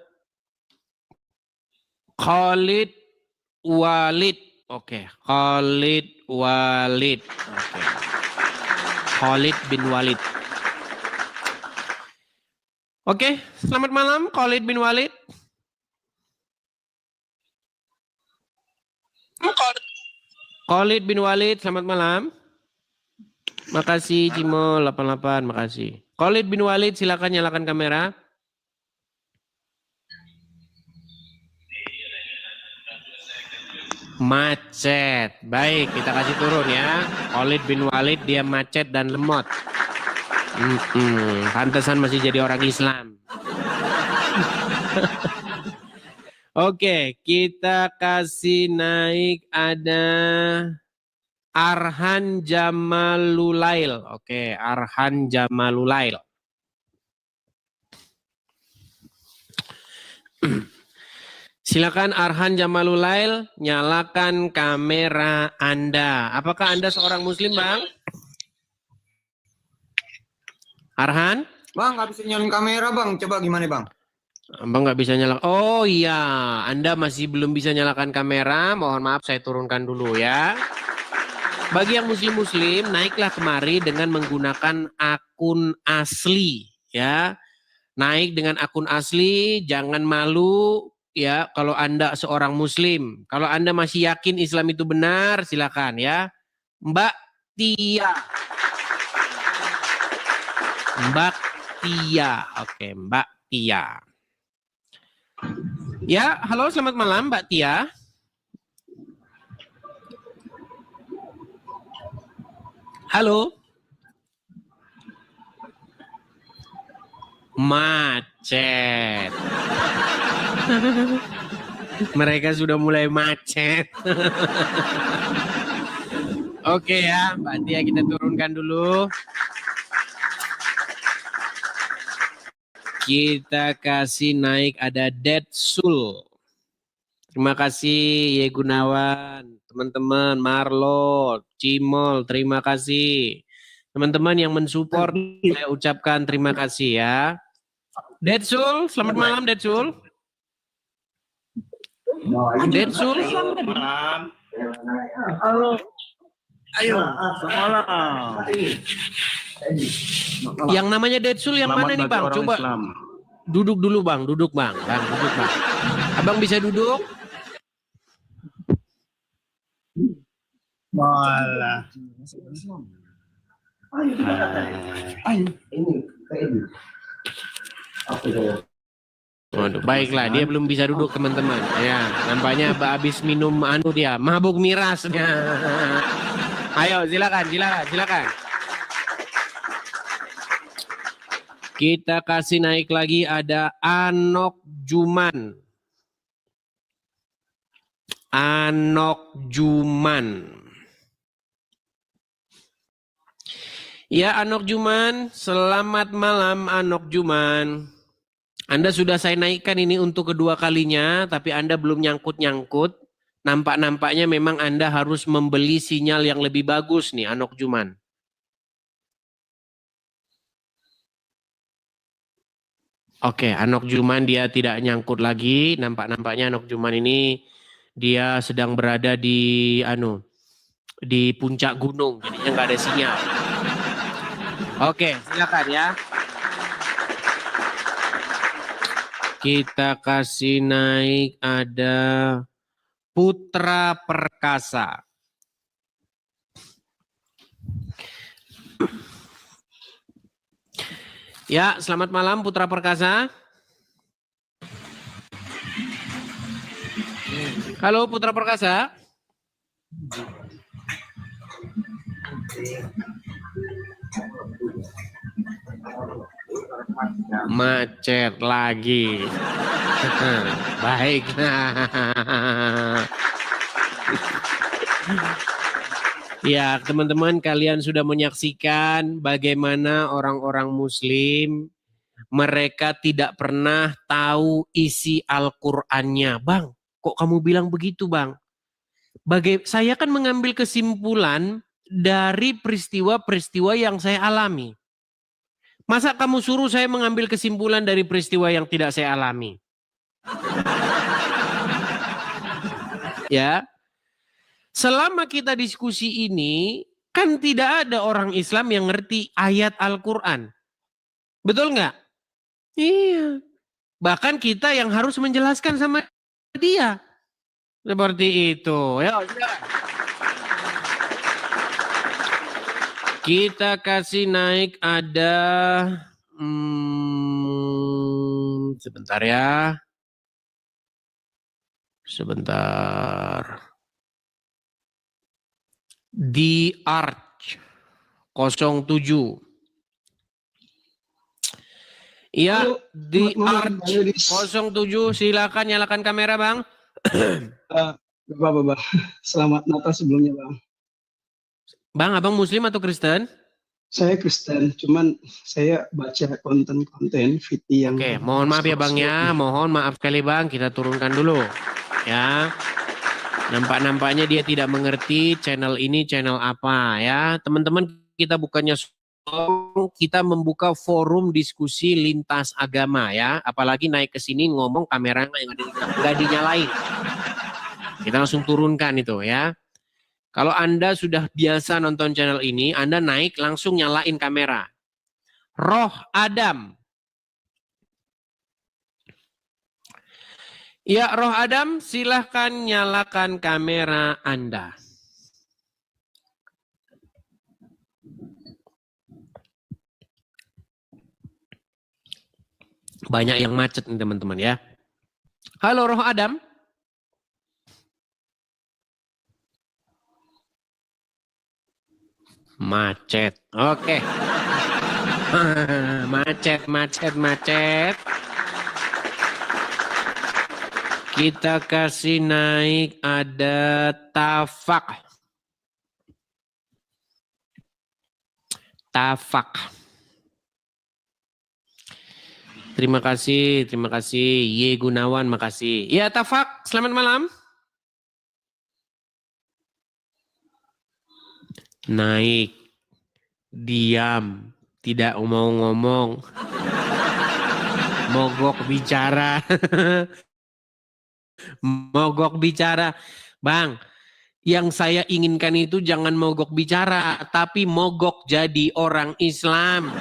Khalid Walid. Oke, Khalid Walid. Oke. Khalid bin Walid. Oke, selamat malam Khalid bin Walid. Khalid bin Walid, selamat malam. Makasih Cimo 88, makasih. Khalid bin Walid, silakan nyalakan kamera. Macet. Baik, kita kasih turun ya. Khalid bin Walid dia macet dan lemot. Pantesan masih jadi orang Islam. Oke, kita kasih naik ada Arhan Jamalulail. Oke, Arhan Jamalulail. Silakan Arhan Jamalulail, nyalakan kamera Anda. Apakah Anda seorang Muslim, Bang? Arhan? Bang, nggak bisa nyalain kamera, Bang. Coba gimana, Bang? Bang nggak bisa nyalakan. Oh iya, Anda masih belum bisa nyalakan kamera. Mohon maaf, saya turunkan dulu ya. Bagi yang muslim-muslim, naiklah kemari dengan menggunakan akun asli ya. Naik dengan akun asli, jangan malu ya kalau Anda seorang muslim. Kalau Anda masih yakin Islam itu benar, silakan ya. Mbak Tia. Mbak Tia. Oke, Mbak Tia. Ya, halo selamat malam Mbak Tia. Halo. Macet. Mereka sudah mulai macet. Oke ya, Mbak Tia kita turunkan dulu. Kita kasih naik ada Dead Soul. Terima kasih Ye Gunawan, teman-teman Marlo, Cimol, terima kasih. Teman-teman yang mensupport, saya ucapkan terima kasih ya. Detsul, selamat malam Detsul. Detsul. Halo. Ayo, selamat Yang namanya Detsul yang mana nih Bang? Coba duduk dulu Bang, duduk Bang. Duduk Bang. Abang bisa duduk? Malah. Waduh, baiklah, dia belum bisa duduk teman-teman. Ya, nampaknya habis minum dia, mabuk miras. Ayo, silakan. Kita kasih naik lagi ada Anok Juman. Ya, Anok Juman, selamat malam Anok Juman. Anda sudah saya naikkan ini untuk kedua kalinya, tapi Anda belum nyangkut-nyangkut. Nampaknya memang Anda harus membeli sinyal yang lebih bagus nih, Anok Juman. Oke, Anok Juman dia tidak nyangkut lagi. Nampaknya Anok Juman ini dia sedang berada di puncak gunung, jadinya nggak ada sinyal. Oke, silakan ya. Kita kasih naik ada Putra Perkasa. Ya, selamat malam Putra Perkasa. Halo Putra Perkasa. Macet lagi. Baik. Ya, teman-teman, kalian sudah menyaksikan bagaimana orang-orang Muslim mereka tidak pernah tahu isi Al-Qur'annya. Bang, kok kamu bilang begitu, Bang? Saya kan mengambil kesimpulan dari peristiwa-peristiwa yang saya alami. Masa kamu suruh saya mengambil kesimpulan dari peristiwa yang tidak saya alami? Ya. Selama kita diskusi ini, kan tidak ada orang Islam yang ngerti ayat Al-Quran. Betul nggak? Iya. Bahkan kita yang harus menjelaskan sama dia. Seperti itu. Ya, kita kasih naik ada... sebentar ya. Sebentar. The Arch 07. Iya, The Arch 07. Silakan nyalakan kamera, Bang. Bapak, selamat Natal sebelumnya, Bang. Bang, abang Muslim atau Kristen? Saya Kristen, cuman saya baca konten-konten VT yang... Oke, mohon maaf ya Bang ya, mohon maaf sekali Bang, kita turunkan dulu. Ya. Nampaknya dia tidak mengerti channel ini channel apa ya. Teman-teman, kita bukannya kita membuka forum diskusi lintas agama ya. Apalagi naik ke sini ngomong kameranya yang nggak dinyalain. Kita langsung turunkan itu ya. Kalau Anda sudah biasa nonton channel ini, Anda naik langsung nyalain kamera. Roh Adam. Ya, Roh Adam, silahkan nyalakan kamera Anda. Banyak yang macet nih teman-teman ya. Halo Roh Adam. Macet. Oke. Macet. Kita kasih naik ada Tafak. Terima kasih. Ye Gunawan, makasih. Ya, Tafak, selamat malam. Naik, diam, tidak mau ngomong, mogok bicara, mogok bicara. Bang, yang saya inginkan itu jangan mogok bicara, tapi mogok jadi orang Islam.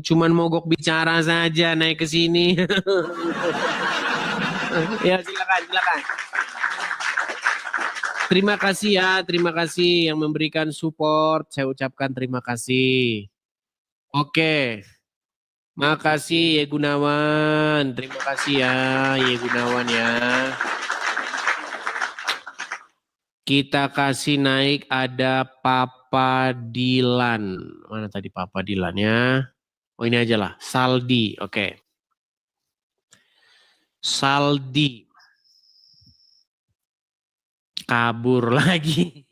Cuman mogok bicara saja naik ke sini. Ya, silakan. Terima kasih yang memberikan support. Saya ucapkan terima kasih. Oke. Makasih Ye Gunawan. Terima kasih ya Ye Gunawan ya. Kita kasih naik ada Papa Dilan. Mana tadi Papa Dilannya? Oh ini aja lah. Saldi. Oke. Saldi. Kabur lagi.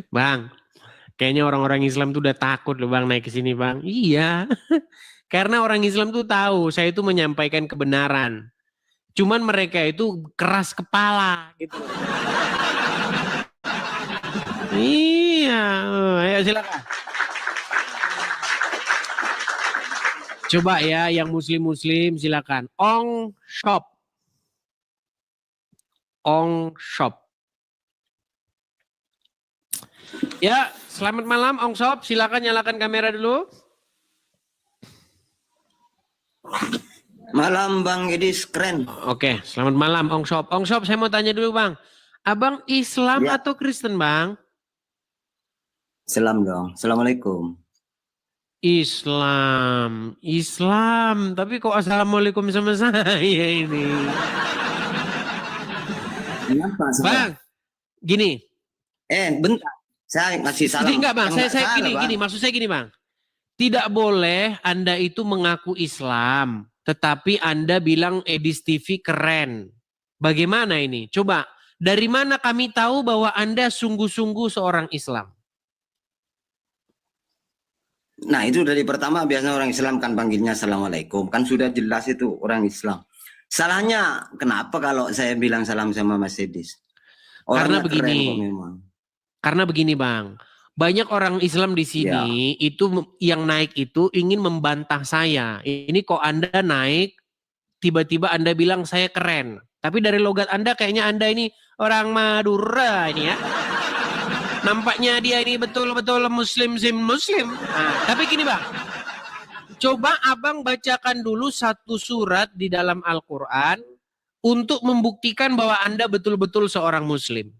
Bang, kayaknya orang-orang Islam tuh udah takut loh Bang naik ke sini Bang. Iya. Karena orang Islam tuh tahu saya itu menyampaikan kebenaran. Cuman mereka itu keras kepala gitu. Iya, ayo silakan. Coba ya yang muslim-muslim silakan. Ong Shop. Ong Shop. Ya, selamat malam Ong Shop. Silakan nyalakan kamera dulu. Malam Bang Idis, keren. Oke, selamat malam Ong Shop. Ong Shop, saya mau tanya dulu Bang. Abang Islam Ya. atau Kristen Bang? Salam dong. Assalamualaikum. Islam. Tapi kok assalamualaikum sama saya ini? Kenapa? Bang, gini. Bentar. Saya ngasih salam. Enggak Bang, Kan saya salah, Bang. gini, maksud saya gini Bang. Tidak boleh Anda itu mengaku Islam, tetapi Anda bilang Edis TV keren. Bagaimana ini? Coba, dari mana kami tahu bahwa Anda sungguh-sungguh seorang Islam? Nah itu dari pertama biasanya orang Islam kan panggilnya Assalamualaikum. Kan sudah jelas itu orang Islam. Salahnya kenapa kalau saya bilang salam sama Mas Edis? Karena Orangnya keren begini. kok memang. Karena begini Bang, banyak orang Islam di sini itu yang naik itu ingin membantah saya. Ini kok Anda naik, tiba-tiba Anda bilang saya keren. Tapi dari logat Anda kayaknya Anda ini orang Madura ini ya. Nampaknya dia ini betul-betul muslim. Nah, tapi gini Bang, coba Abang bacakan dulu satu surat di dalam Al-Quran untuk membuktikan bahwa Anda betul-betul seorang muslim.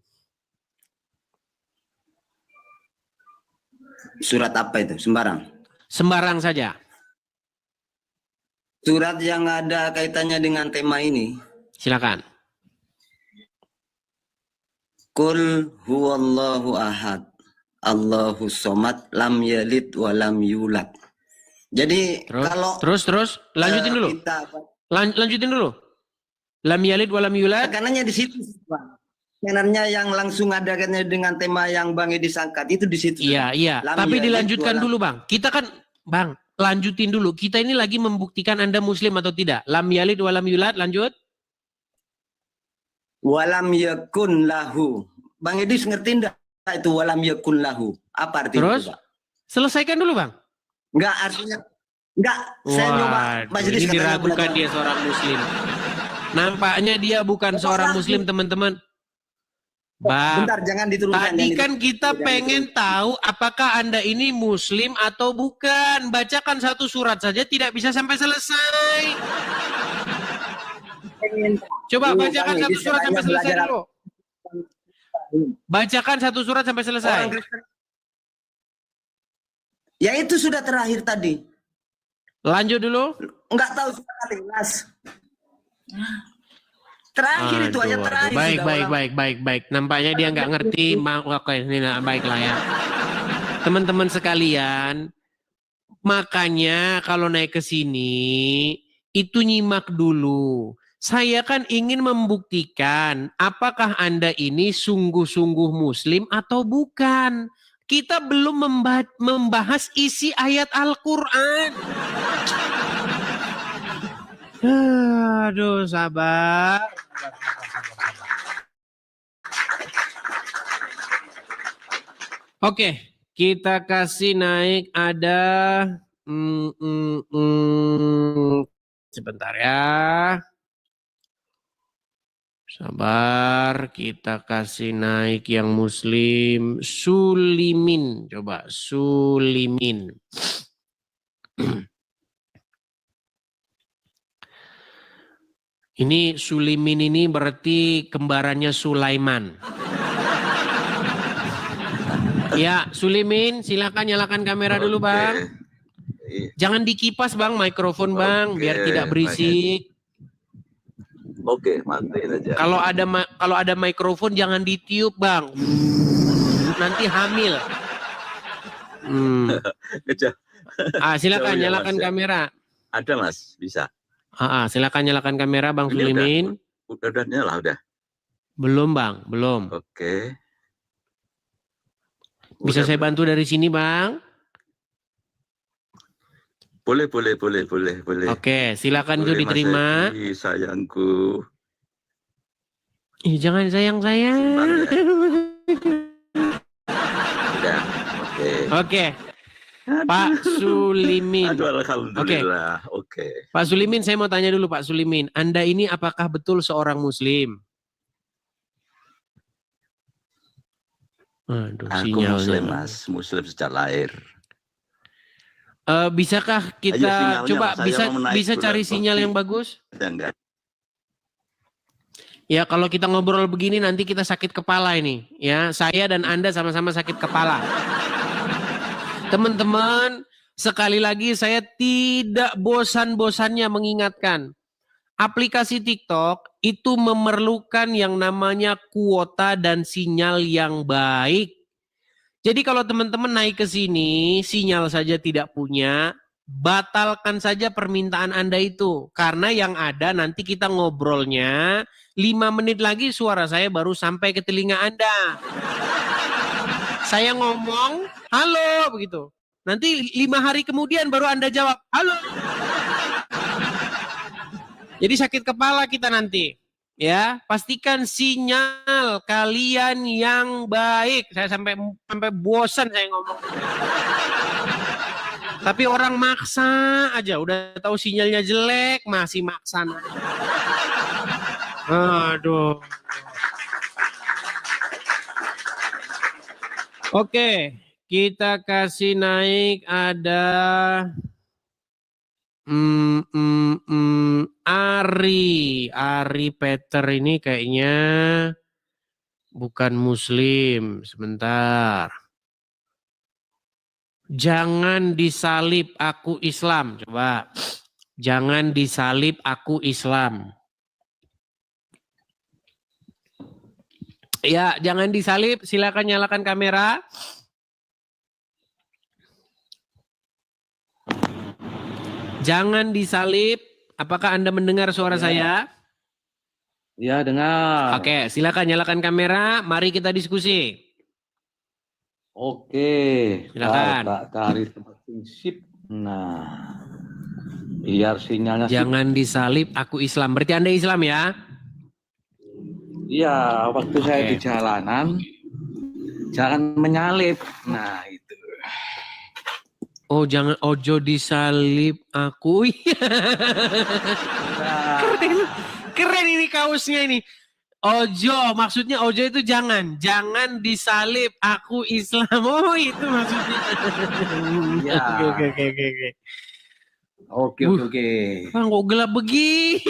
Surat apa itu? Sembarang. Sembarang saja. Surat yang ada kaitannya dengan tema ini. Silakan. Qul huwallahu ahad. Allahu somad lam yalid wa lam yulad. Jadi kalau Terus lanjutin dulu. Lanjutin dulu. Lam yalid wa lam yulad. Tekanannya di situ, Bang. Tekanannya yang langsung ada kaitannya dengan tema yang Bang Edis angkat itu di situ. Iya. Lam Tapi yalid dilanjutkan wa lam- dulu Bang. Kita kan Bang, lanjutin dulu. Kita ini lagi membuktikan Anda muslim atau tidak. Lam yalid wa lam yulad, lanjut. Walam yakun lahu. Bang Edis ngerti enggak itu walam yakun lahu? Apa artinya Terus? itu, Pak? Selesaikan dulu Bang. Enggak artinya. Enggak, saya nyoba Waduh, majelis ini katanya diragukan belajar. dia seorang muslim. Nampaknya dia bukan seorang muslim teman-teman. Bang, Bentar, jangan diturunkan. tadi jangan kan kita jangan pengen tahu apakah Anda ini muslim atau bukan. Bacakan satu surat saja tidak bisa sampai selesai. Coba Dulu, bacakan Bang satu Edis surat katanya sampai selesai belajar dulu. Bacakan satu surat sampai selesai. Orang Kristen. Ya itu sudah terakhir tadi. Lanjut dulu. Enggak tahu sudah kelas. Terakhir itu aja Aduh, terakhir. Baik, sudah baik, orang- baik, baik, baik. Nampaknya dia nggak ngerti. Oke, ini lah, baiklah ya. Teman-teman sekalian, makanya kalau naik ke sini itu nyimak dulu. Saya kan ingin membuktikan apakah Anda ini sungguh-sungguh muslim atau bukan. Kita belum membahas isi ayat Al-Quran. Aduh, sabar. Oke, kita kasih naik ada sebentar ya. Sabar, kita kasih naik yang muslim. Sulimin, coba Sulimin. Ini Sulimin ini berarti kembarannya Sulaiman. Ya, Sulimin, silakan nyalakan kamera dulu, Bang. Jangan dikipas, Bang, mikrofon, Bang, biar tidak berisik. Oke, matiin aja. Kalau ada mikrofon jangan ditiup, Bang. Nanti hamil. Silakan nyalakan kamera. Ada, Mas, bisa. Silakan nyalakan kamera, Bang Sulimin. Udah nyala, udah. Belum, Bang, belum. Oke. Bisa saya bantu dari sini, Bang? Boleh. Oke, silakan itu diterima. Sayangku. Jangan sayang. Ya. Udah, oke. Pak Sulimin. Aduh, alhamdulillah. Oke. Pak Sulimin, saya mau tanya dulu, Pak Sulimin. Anda ini apakah betul seorang Muslim? Aduh, Aku Muslim, Mas. Muslim sejak lahir. Bisakah kita coba bisa cari sinyal yang bagus? Enggak. Ya, kalau kita ngobrol begini nanti kita sakit kepala ini. Ya, saya dan Anda sama-sama sakit kepala. Teman-teman, sekali lagi saya tidak bosan-bosannya mengingatkan. Aplikasi TikTok itu memerlukan yang namanya kuota dan sinyal yang baik. Jadi kalau teman-teman naik ke sini, sinyal saja tidak punya, batalkan saja permintaan Anda itu. Karena yang ada nanti kita ngobrolnya, 5 menit lagi suara saya baru sampai ke telinga Anda. Saya ngomong, halo, begitu. Nanti 5 hari kemudian baru Anda jawab, halo. Jadi sakit kepala kita nanti. Ya, pastikan sinyal kalian yang baik. Saya sampai bosan saya ngomong. Tapi orang maksa aja, udah tahu sinyalnya jelek masih maksa. Aduh. Oke, kita kasih naik ada Ari Peter ini kayaknya bukan Muslim. Sebentar. Jangan disalib, aku Islam. Coba. Jangan disalib, aku Islam. Ya, jangan disalib. Silakan nyalakan kamera. Jangan disalib. Apakah Anda mendengar suara saya? Ya, dengar. Oke, silakan nyalakan kamera. Mari kita diskusi. Oke. Silakan. Cari tempat prinsip. Nah, biar sinyalnya. Jangan disalib, aku Islam. Berarti Anda Islam ya? Iya, waktu saya di jalanan, jangan menyalip. Nah, itu. Oh, jangan ojo disalib aku. Keren ini kaosnya ini. Ojo, maksudnya ojo itu jangan disalib aku Islam. Oh, itu maksudnya. Ya. Oke. Oke. Bang, kok gelap begini?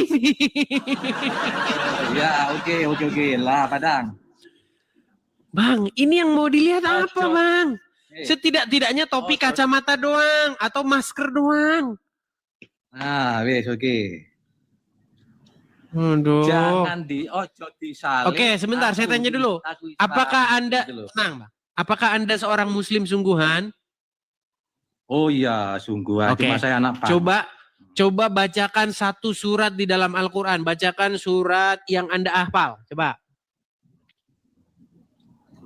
Ya, oke. Lah, Padang. Bang, ini yang mau dilihat apa, Bang? Setidak-tidaknya topi kacamata doang atau masker doang. Nah, wes oke. Aduh. Jangan ojo disalib. Oke, sebentar saya tanya dulu. Apakah Anda tenang, Bang? Apakah Anda seorang Muslim sungguhan? Oh iya, sungguh. Oke. Cuma saya anak Pak. Coba bacakan satu surat di dalam Al-Quran. Bacakan surat yang Anda hafal. Coba.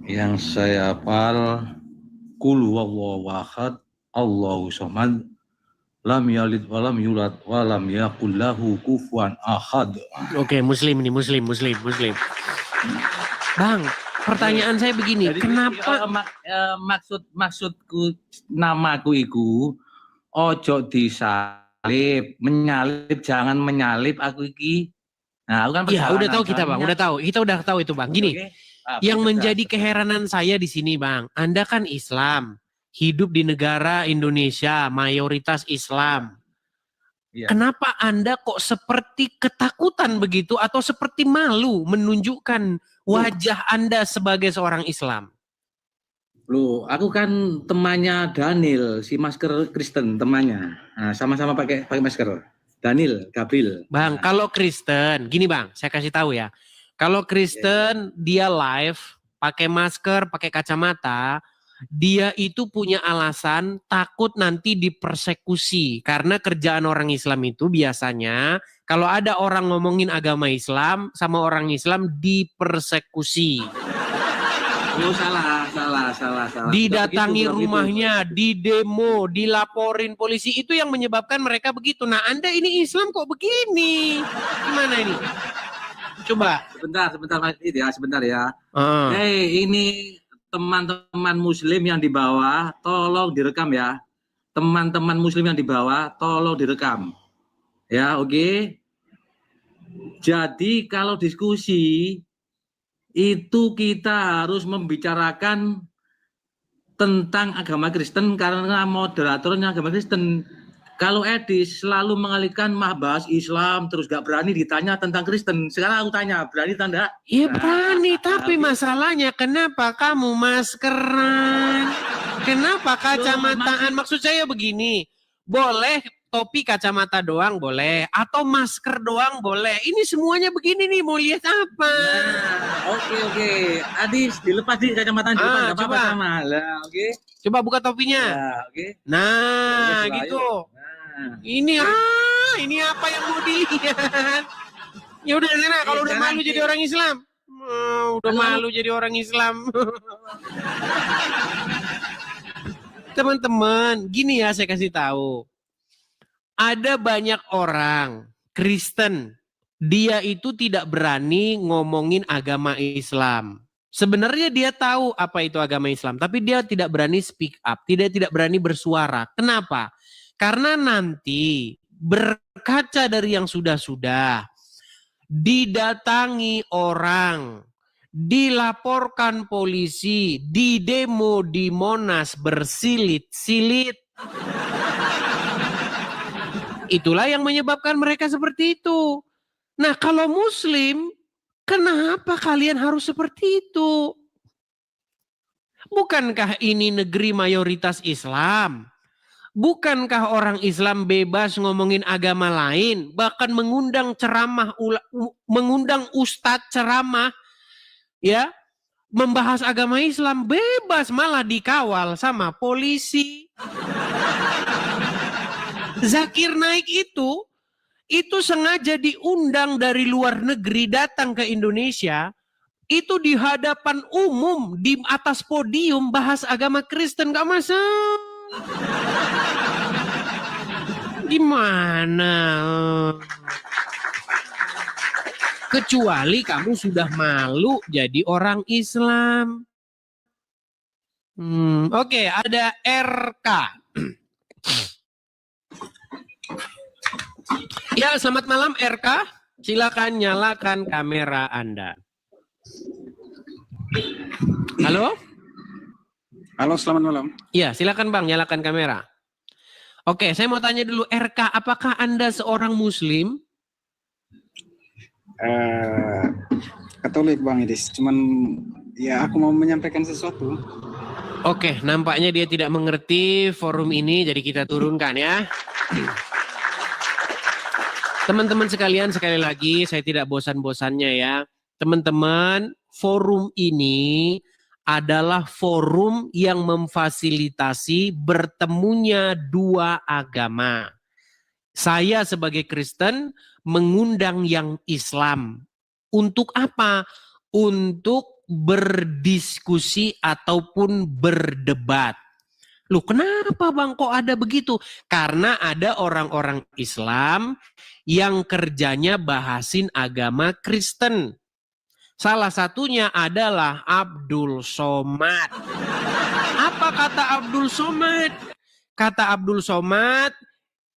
Yang saya hafal Qul huwallahu ahad, Allahu samad, lam yalid walam yulad walam yakul lahu kufuwan ahad. Oke, muslim ini, muslim. Bang, pertanyaan saya begini, Jadi, kenapa maksudku namaku iku ojo disalib, menyalip, jangan menyalip aku iki. Nah, aku kan ya udah tahu kita, perjalanan, Bang, kita udah tahu itu, Bang. Gini, Oke. yang Betul, menjadi betul. keheranan saya di sini, Bang, Anda kan Islam, hidup di negara Indonesia, mayoritas Islam. Iya. Kenapa Anda kok seperti ketakutan begitu atau seperti malu menunjukkan wajah Anda sebagai seorang Islam? Loh, aku kan temannya Daniel, si masker Kristen temannya. Nah, sama-sama pakai masker. Daniel, Gabriel. Bang, kalau Kristen, gini Bang, saya kasih tahu ya. Kalau Kristen dia live, pakai masker, pakai kacamata, dia itu punya alasan takut nanti dipersekusi. Karena kerjaan orang Islam itu biasanya kalau ada orang ngomongin agama Islam sama orang Islam dipersekusi. Oh, salah. Didatangi Bukan rumahnya, didemo, dilaporin polisi. Itu yang menyebabkan mereka begitu. Nah, Anda ini Islam kok begini? Gimana ini? Coba. Sebentar ya. Hei, ini teman-teman muslim yang di bawah, tolong direkam ya. Teman-teman muslim yang di bawah, tolong direkam. Ya, oke. Jadi kalau diskusi itu kita harus membicarakan tentang agama Kristen karena moderatornya agama Kristen. Kalau Edis selalu mengalihkan bahas Islam terus gak berani ditanya tentang Kristen. Sekarang aku tanya, berani tanda? Ya berani, tapi masalahnya kenapa kamu maskeran? Kenapa kacamataan? Maksud saya begini, boleh topi kacamata doang boleh, atau masker doang boleh. Ini semuanya begini nih, mau lihat apa? Oke. Adis, dilepas di kacamata di depan, coba. apa-apa sama. Lah, oke. Coba buka topinya. Ya, oke. Nah, Oke, gitu. Nah. Ini apa yang mau dilihat? Ya udah sana, kalau udah malu jadi orang Islam. Udah malu jadi orang Islam. Teman-teman, gini ya saya kasih tahu. Ada banyak orang Kristen, dia itu tidak berani ngomongin agama Islam. Sebenarnya dia tahu apa itu agama Islam, tapi dia tidak berani speak up, tidak berani bersuara. Kenapa? Karena nanti berkaca dari yang sudah-sudah, didatangi orang, dilaporkan polisi, didemo di Monas bersilit-silit. Itulah yang menyebabkan mereka seperti itu. Nah, kalau Muslim, kenapa kalian harus seperti itu? Bukankah ini negeri mayoritas Islam? Bukankah orang Islam bebas ngomongin agama lain, bahkan mengundang ceramah, mengundang ustadz ceramah, ya, membahas agama Islam bebas, malah dikawal sama polisi. Zakir Naik itu sengaja diundang dari luar negeri datang ke Indonesia, itu di hadapan umum di atas podium bahas agama Kristen, gak masalah. Gimana? Kecuali kamu sudah malu jadi orang Islam. Oke, ada RK. Ya, selamat malam RK. Silakan nyalakan kamera Anda. Halo? Halo, selamat malam. Iya, silakan Bang, nyalakan kamera. Oke, saya mau tanya dulu RK, apakah Anda seorang Muslim? Katolik Bang Idis, cuman ya aku mau menyampaikan sesuatu. Oke, nampaknya dia tidak mengerti forum ini, jadi kita turunkan ya. Teman-teman sekalian, sekali lagi saya tidak bosan-bosannya ya. Teman-teman, forum ini adalah forum yang memfasilitasi bertemunya dua agama. Saya sebagai Kristen mengundang yang Islam. Untuk apa? Untuk berdiskusi ataupun berdebat. Loh kenapa bang kok ada begitu? Karena ada orang-orang Islam yang kerjanya bahasin agama Kristen. Salah satunya adalah Abdul Somad. Apa kata Abdul Somad? Kata Abdul Somad,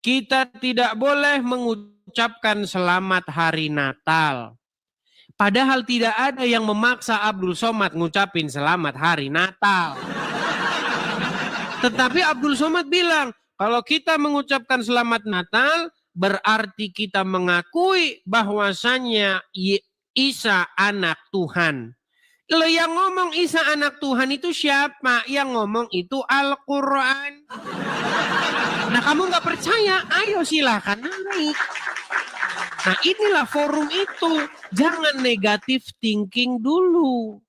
kita tidak boleh mengucapkan selamat hari Natal. Padahal tidak ada yang memaksa Abdul Somad ngucapin selamat hari Natal. Tetapi Abdul Somad bilang, kalau kita mengucapkan selamat Natal, berarti kita mengakui bahwasannya Isa anak Tuhan. Lo yang ngomong Isa anak Tuhan itu siapa? Yang ngomong itu Al-Quran. Nah kamu nggak percaya? Ayo silakan naik. Nah inilah forum itu. Jangan negatif thinking dulu.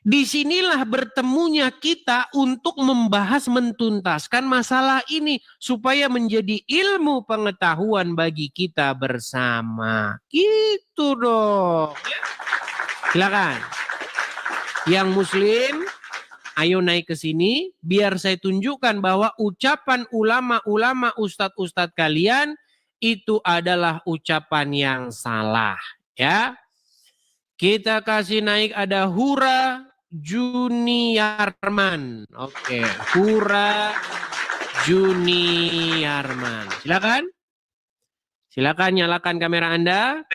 Disinilah bertemunya kita untuk membahas mentuntaskan masalah ini. Supaya menjadi ilmu pengetahuan bagi kita bersama. Gitu dong. Silakan. Yang muslim, ayo naik ke sini. Biar saya tunjukkan bahwa ucapan ulama-ulama ustadz-ustadz kalian itu adalah ucapan yang salah. Ya. Kita kasih naik ada Hura Juniarman. Oke, Hura Juniarman. Silakan. Silakan nyalakan kamera Anda.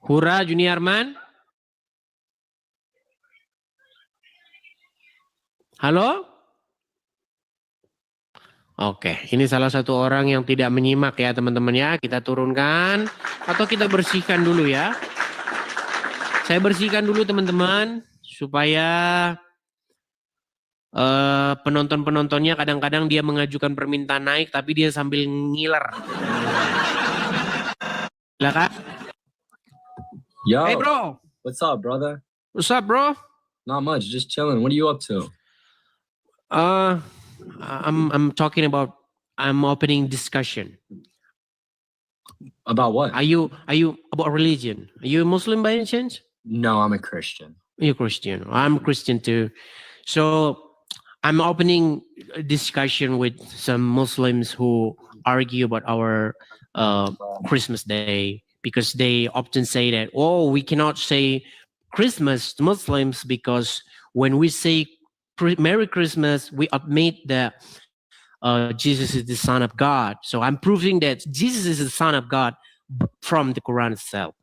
Hura Juniarman. Halo? Oke, ini salah satu orang yang tidak menyimak ya teman-teman ya. Kita turunkan atau kita bersihkan dulu ya. Saya bersihkan dulu teman-teman supaya penonton-penontonnya kadang-kadang dia mengajukan permintaan naik tapi dia sambil ngiler. Silakan. Yo, Hey bro. what's up, brother? What's up bro? Not much, just chilling. What are you up to? I'm talking about I'm opening discussion. About what? Are you about religion? Are you a Muslim by any chance? No, I'm a Christian. You're Christian. I'm Christian too. So I'm opening a discussion with some Muslims who argue about our Christmas day because they often say that, oh, we cannot say Christmas to Muslims because when we say Merry Christmas, we admit that Jesus is the Son of God. So I'm proving that Jesus is the Son of God from the Quran itself.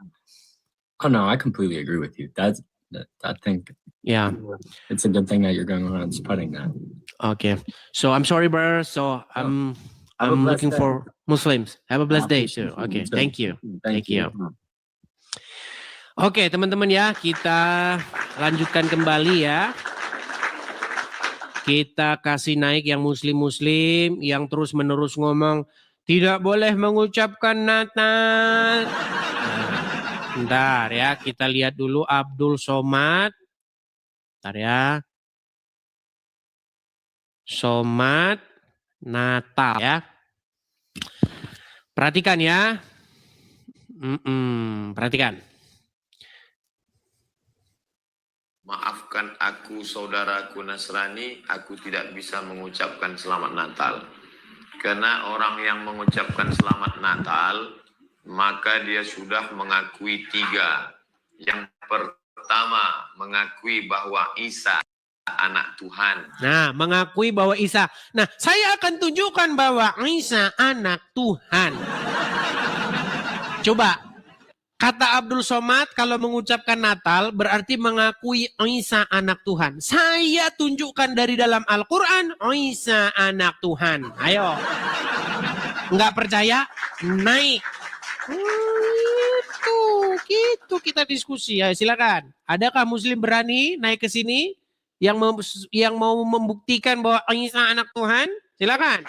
Oh no, I completely agree with you. I think it's a good thing that you're going around spreading that. Okay. So I'm sorry, brother. So I'm looking for Muslims. Have a blessed day too. Okay. Thank you. Thank you. Oke, teman-teman ya, kita lanjutkan kembali ya. Kita kasih naik yang muslim-muslim yang terus-menerus ngomong tidak boleh mengucapkan Natal. Bentar ya, kita lihat dulu Abdul Somad. Bentar ya. Somad Natal ya. Perhatikan ya. Perhatikan. Maafkan aku saudaraku Nasrani, aku tidak bisa mengucapkan selamat Natal. Karena orang yang mengucapkan selamat Natal, maka dia sudah mengakui 3. Yang pertama, mengakui bahwa Isa anak Tuhan. Nah, mengakui bahwa Isa. Nah, saya akan tunjukkan bahwa Isa anak Tuhan. Coba, kata Abdul Somad kalau mengucapkan Natal berarti mengakui Isa anak Tuhan. Saya tunjukkan dari dalam Al-Quran Isa anak Tuhan. Ayo. Nggak percaya? Naik. Gitu kita diskusi ya, silakan. Adakah Muslim berani naik ke sini yang mau membuktikan bahwa Isa anak Tuhan? Silakan.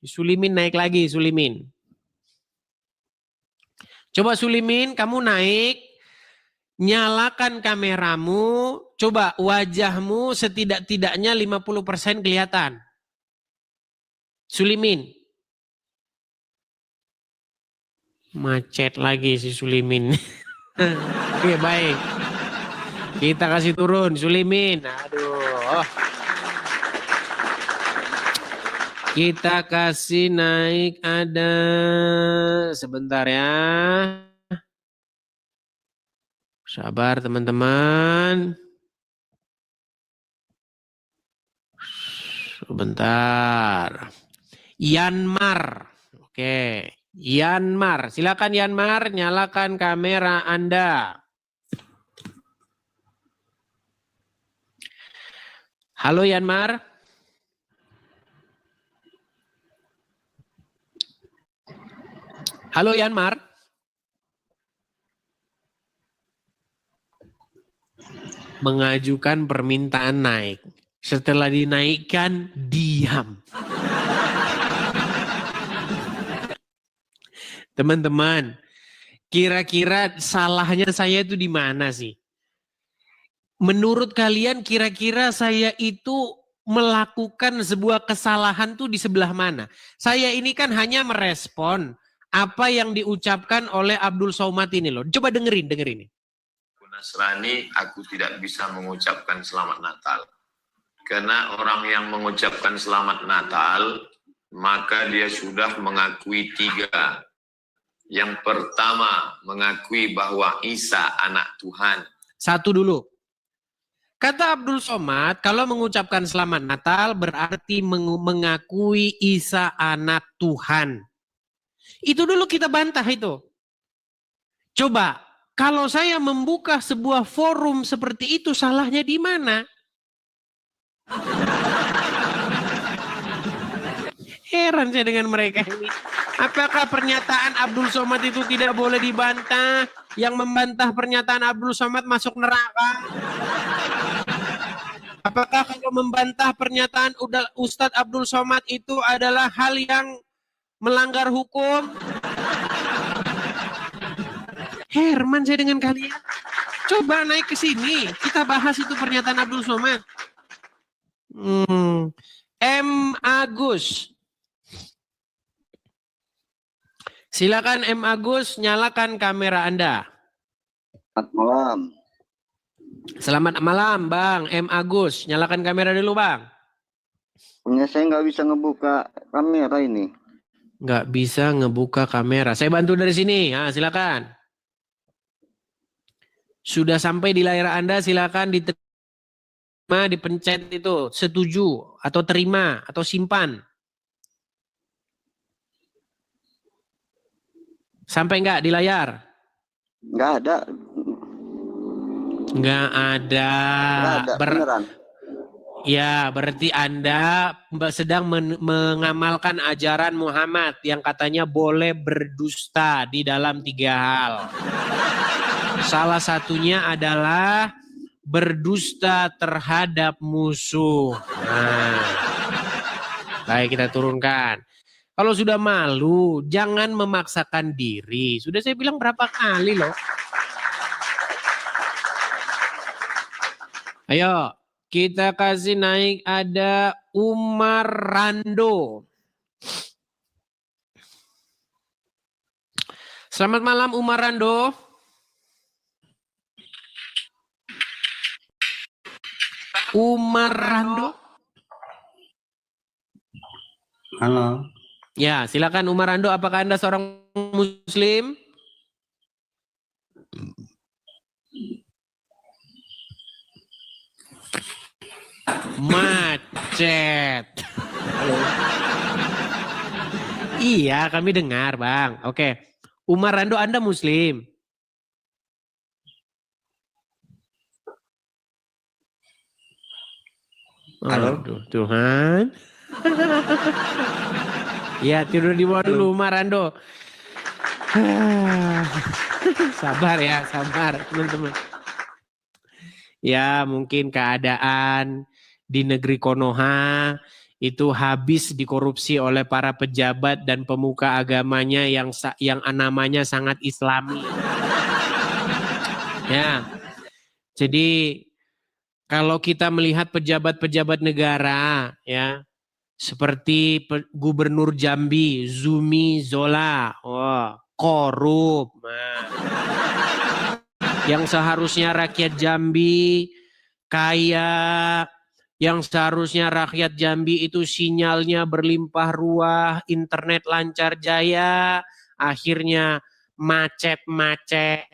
Sulimin naik lagi, Sulimin. Coba Sulimin, kamu naik, nyalakan kameramu, coba wajahmu setidak-tidaknya 50% kelihatan. Sulimin. Macet lagi si Sulimin. Oke, baik. Kita kasih turun Sulimin. Aduh. Kita kasih naik ada sebentar ya. Sabar teman-teman. Sebentar. Yanmar. Oke. Yanmar. Silakan Yanmar, nyalakan kamera Anda. Halo Yanmar. Halo Yanmar. Mengajukan permintaan naik. Setelah dinaikkan, diam. Teman-teman, kira-kira salahnya saya itu di mana sih? Menurut kalian kira-kira saya itu melakukan sebuah kesalahan tuh di sebelah mana? Saya ini kan hanya merespon apa yang diucapkan oleh Abdul Somad ini loh. Coba dengerin ini. Nasrani, aku tidak bisa mengucapkan selamat Natal. Karena orang yang mengucapkan selamat Natal, maka dia sudah mengakui 3. Yang pertama, mengakui bahwa Isa anak Tuhan. Satu dulu. Kata Abdul Somad, kalau mengucapkan selamat Natal berarti mengakui Isa anak Tuhan. Itu dulu kita bantah itu. Coba, kalau saya membuka sebuah forum seperti itu, salahnya di mana? Heran saya dengan mereka ini. Apakah pernyataan Abdul Somad itu tidak boleh dibantah? Yang membantah pernyataan Abdul Somad masuk neraka? Apakah kalau membantah pernyataan Ustadz Abdul Somad itu adalah hal yang melanggar hukum? Herman saya dengan kalian. Coba naik ke sini, kita bahas itu pernyataan Abdul Somad. M. Agus. Silakan M. Agus, nyalakan kamera Anda. Selamat malam. Selamat malam Bang M. Agus. Nyalakan kamera dulu Bang. Punya saya nggak bisa ngebuka kamera ini. Nggak bisa ngebuka kamera. Saya bantu dari sini. Nah, silakan. Sudah sampai di layar Anda, silakan diterima, dipencet itu. Setuju atau terima atau simpan. Sampai nggak di layar? Nggak ada. Nggak ada. Nggak ada, beneran. Ya, berarti Anda sedang mengamalkan ajaran Muhammad yang katanya boleh berdusta di dalam 3 hal. Salah satunya adalah berdusta terhadap musuh. Nah, baik kita turunkan. Kalau sudah malu, jangan memaksakan diri. Sudah saya bilang berapa kali loh. Ayo, kita kasih naik ada Umar Rando. Selamat malam Umar Rando. Umar Rando. Halo. Ya, silakan Umar Rando. Apakah Anda seorang Muslim? Macet. Halo. Iya, kami dengar, Bang. Oke. Umar Rando, Anda Muslim? Halo. Aduh, Tuhan. Ya, tidur di bawah dulu Umar Rando. Sabar ya, sabar teman-teman. Ya, mungkin keadaan di negeri Konoha itu habis dikorupsi oleh para pejabat dan pemuka agamanya yang namanya sangat Islami. Ya. Jadi kalau kita melihat pejabat-pejabat negara ya, seperti Gubernur Jambi, Zumi Zola, korup. Nah. Yang seharusnya rakyat Jambi kaya, yang seharusnya rakyat Jambi itu sinyalnya berlimpah ruah, internet lancar jaya, akhirnya macet-macet.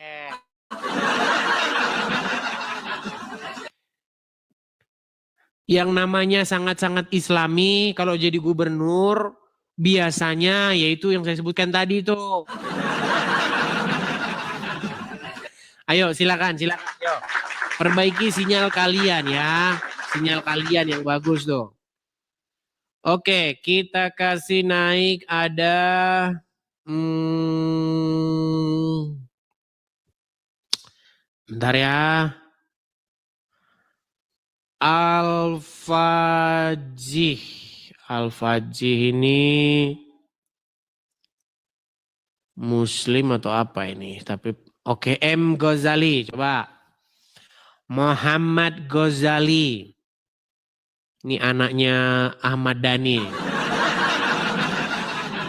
Yang namanya sangat-sangat islami kalau jadi gubernur biasanya yaitu yang saya sebutkan tadi itu. Ayo silakan. Yo. Perbaiki sinyal kalian ya. Sinyal kalian yang bagus tuh. Oke, kita kasih naik ada bentar ya. Al-Fajih ini Muslim atau apa ini? Tapi oke, M. Ghazali coba. Muhammad Ghazali. Ini anaknya Ahmad Dhani.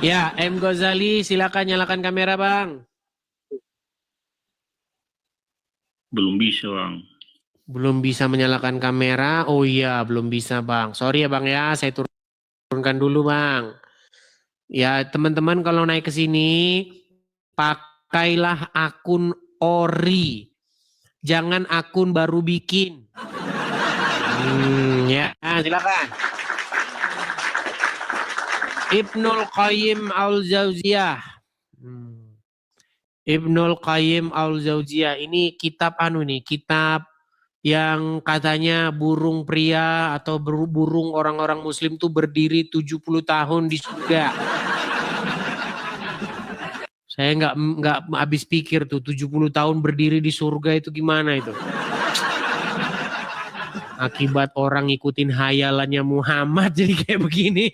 Ya, M. Ghazali silakan nyalakan kamera, Bang. Belum bisa, Bang. Belum bisa menyalakan kamera. Oh iya, belum bisa, Bang. Sorry ya, Bang ya. Saya turunkan dulu, Bang. Ya, teman-teman kalau naik ke sini pakailah akun ori. Jangan akun baru bikin. Ya, silakan. Ibnul Qayyim Al-Jauziyah. Ibnul Qayyim Al-Jauziyah ini kitab kitab yang katanya burung pria atau burung orang-orang muslim tuh berdiri 70 tahun di surga. Saya nggak habis pikir tuh 70 tahun berdiri di surga itu gimana itu. Akibat orang ngikutin hayalannya Muhammad jadi kayak begini.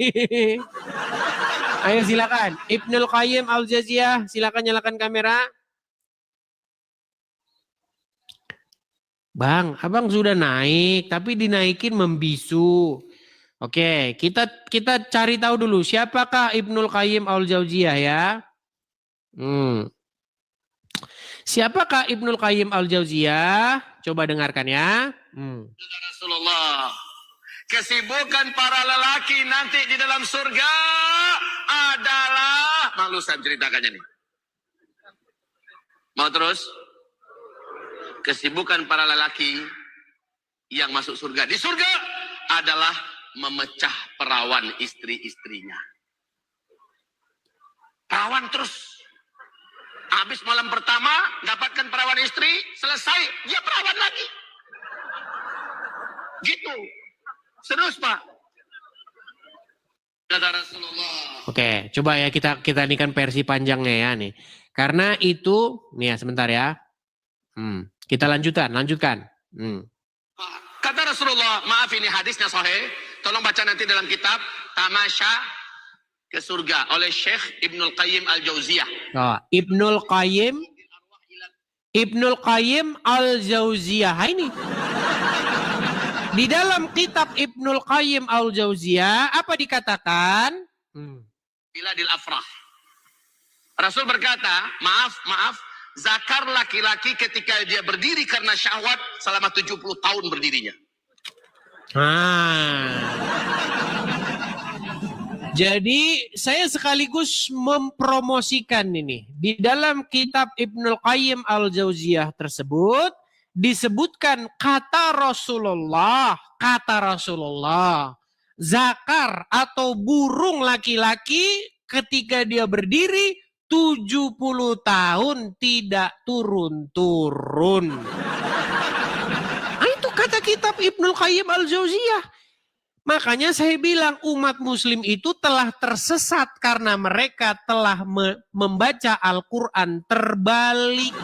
Ayo silakan. Ibnul Qayyim Al-Jauziyah, silakan nyalakan kamera. Bang, abang sudah naik, tapi dinaikin membisu. Oke, kita cari tahu dulu siapakah Ibnul Qayyim Al-Jauziyah ya. Siapakah Ibnul Qayyim Al-Jauziyah? Coba dengarkan ya. Rasulullah, kesibukan para lelaki nanti di dalam surga adalah, malu saya ceritakannya nih. Mau terus? Kesibukan para lelaki yang masuk surga di surga adalah memecah perawan istri-istrinya. Perawan terus. Habis malam pertama dapatkan perawan istri, selesai dia perawan lagi. Gitu. Serius, Pak. Kata Rasulullah. Oke, coba ya kita ini kan versi panjangnya ya nih. Karena itu nih ya sebentar ya. Kita lanjutkan. Kata Rasulullah, maaf ini hadisnya sahih, tolong baca nanti dalam kitab Tamasya ke Surga oleh Syekh Ibnul Qayyim Al-Jauziyah. Ibnul Qayyim Al-Jauziyah ini. Di dalam kitab Ibnul Qayyim Al-Jauziyah apa dikatakan? Biladil Afrah. Rasul berkata, maaf, zakar laki-laki ketika dia berdiri karena syahwat selama 70 tahun berdirinya. Jadi saya sekaligus mempromosikan ini. Di dalam kitab Ibnul Qayyim Al-Jauziyah tersebut disebutkan kata Rasulullah, zakar atau burung laki-laki ketika dia berdiri 70 tahun tidak turun-turun. Itu kata kitab Ibnul Qayyim Al-Jauziyah. Makanya saya bilang umat muslim itu telah tersesat karena mereka telah membaca Al-Quran terbalik.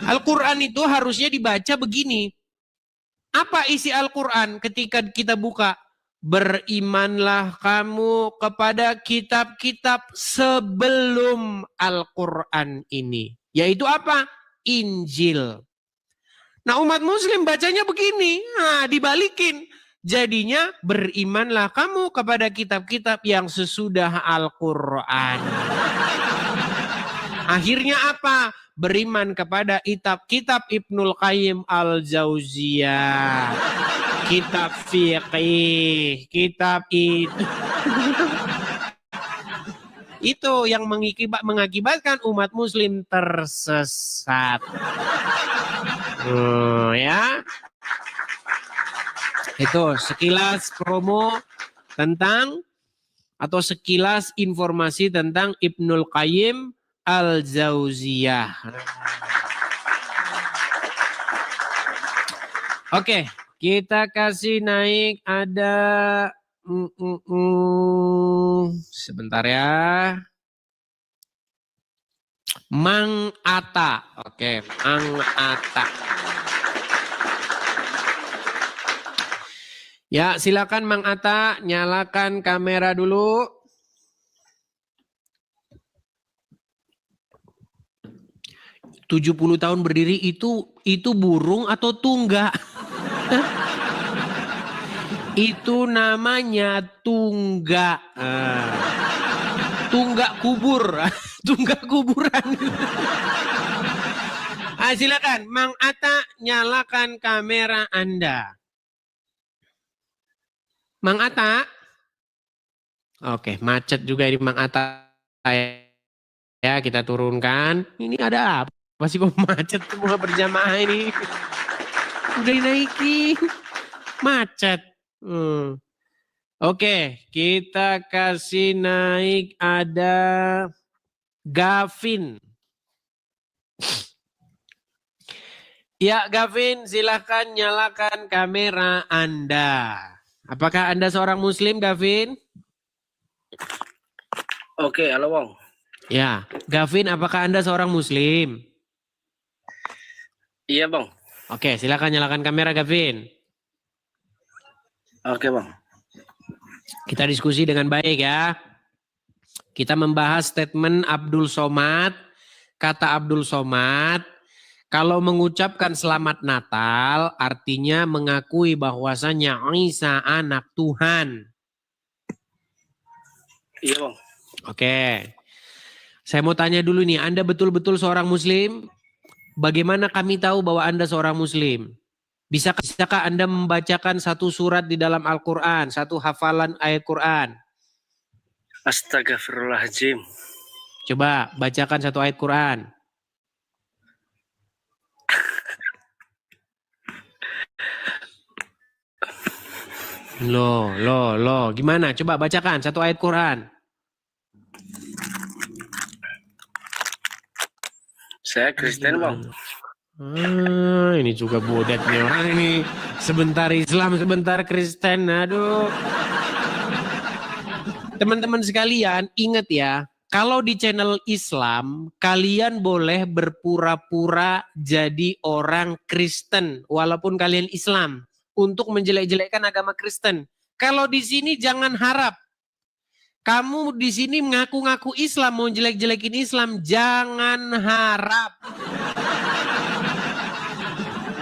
Al-Quran itu harusnya dibaca begini. Apa isi Al-Quran ketika kita buka? Berimanlah kamu kepada kitab-kitab sebelum Al-Quran ini. Yaitu apa? Injil. Nah umat muslim bacanya begini. Dibalikin. Jadinya berimanlah kamu kepada kitab-kitab yang sesudah Al-Quran. Akhirnya apa? beriman kepada kitab Ibnul Qayyim Al-Jauziyah, kitab fiqih, kitab itu yang mengakibatkan umat muslim tersesat. Ya. Itu sekilas promo tentang atau sekilas informasi tentang Ibnul Qayyim Al-Jauziyah. Oke, kita kasih naik ada sebentar ya. Mang Atta. Oke, Mang Atta. Ya, silakan Mang Atta, nyalakan kamera dulu. "70 tahun berdiri itu burung atau tunggak?" Itu namanya tunggak. Tunggak kubur. Tunggak kuburan. Silakan Mang Atta, nyalakan kamera Anda. Mang Atta. Oke, macet juga ini Mang Atta. Ya, kita turunkan. Ini ada apa sih kok macet semua berjamaah ini? Udah dinaikin. Macet. Oke, kita kasih naik ada Gavin. Ya, Gavin, silahkan nyalakan kamera Anda. Apakah Anda seorang Muslim, Gavin? Oke, halo Bang. Ya, Gavin, apakah Anda seorang Muslim? Iya Bang. Oke, silakan nyalakan kamera, Gavin. Oke Bang. Kita diskusi dengan baik ya. Kita membahas statement Abdul Somad. Kata Abdul Somad, kalau mengucapkan selamat Natal artinya mengakui bahwasanya Isa anak Tuhan. Iya Bang. Oke. Saya mau tanya dulu nih, Anda betul-betul seorang Muslim? Bagaimana kami tahu bahwa Anda seorang Muslim? Bisakah Anda membacakan satu surat di dalam Al-Quran, satu hafalan ayat Quran? Astagfirullahaladzim. Coba bacakan satu ayat Quran. Loh. Gimana? Coba bacakan satu ayat Quran. Saya Kristen Bang. Ini juga bodat nih orang ini. Sebentar Islam, sebentar Kristen. Aduh. Teman-teman sekalian, ingat ya. Kalau di channel Islam, kalian boleh berpura-pura jadi orang Kristen. Walaupun kalian Islam. Untuk menjelek-jelekkan agama Kristen. Kalau di sini jangan harap. Kamu di sini mengaku-ngaku Islam, mau jelek-jelekin Islam. Jangan harap.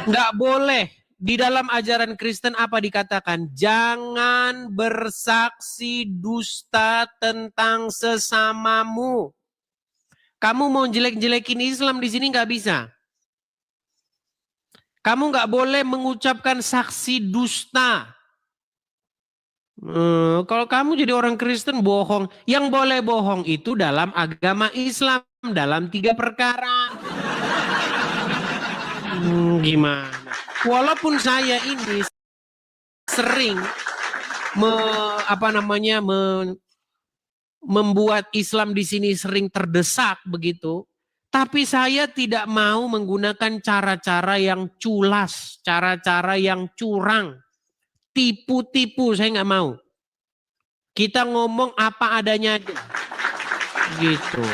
Nggak boleh. Di dalam ajaran Kristen apa dikatakan? Jangan bersaksi dusta tentang sesamamu. Kamu mau jelek-jelekin Islam di sini nggak bisa. Kamu nggak boleh mengucapkan saksi dusta. Kalau kamu jadi orang Kristen bohong. Yang boleh bohong itu dalam agama Islam. Dalam 3 perkara. Gimana? Walaupun saya ini sering membuat Islam di sini sering terdesak begitu, tapi saya tidak mau menggunakan cara-cara yang culas, cara-cara yang curang, tipu-tipu, saya nggak mau. Kita ngomong apa adanya aja, gitu.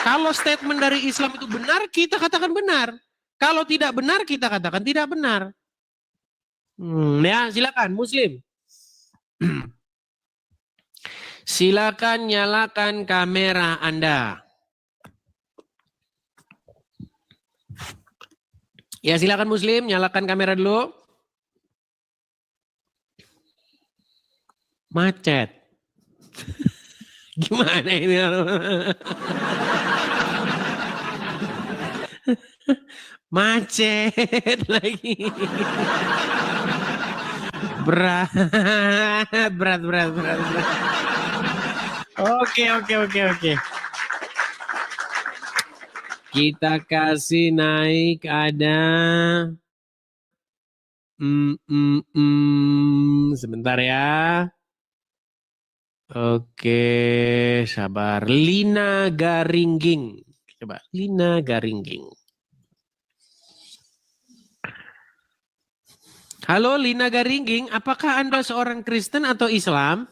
Kalau statement dari Islam itu benar, kita katakan benar. Kalau tidak benar, kita katakan tidak benar. Ya, silakan Muslim. Silakan nyalakan kamera Anda. Ya, silakan Muslim, nyalakan kamera dulu. Macet. Gimana ini? Macet lagi. Berat. Oke. Kita kasih naik ada sebentar ya. Oke, sabar. Lina Garingging. Coba Lina Garingging. Halo Lina Garingging, apakah Anda seorang Kristen atau Islam?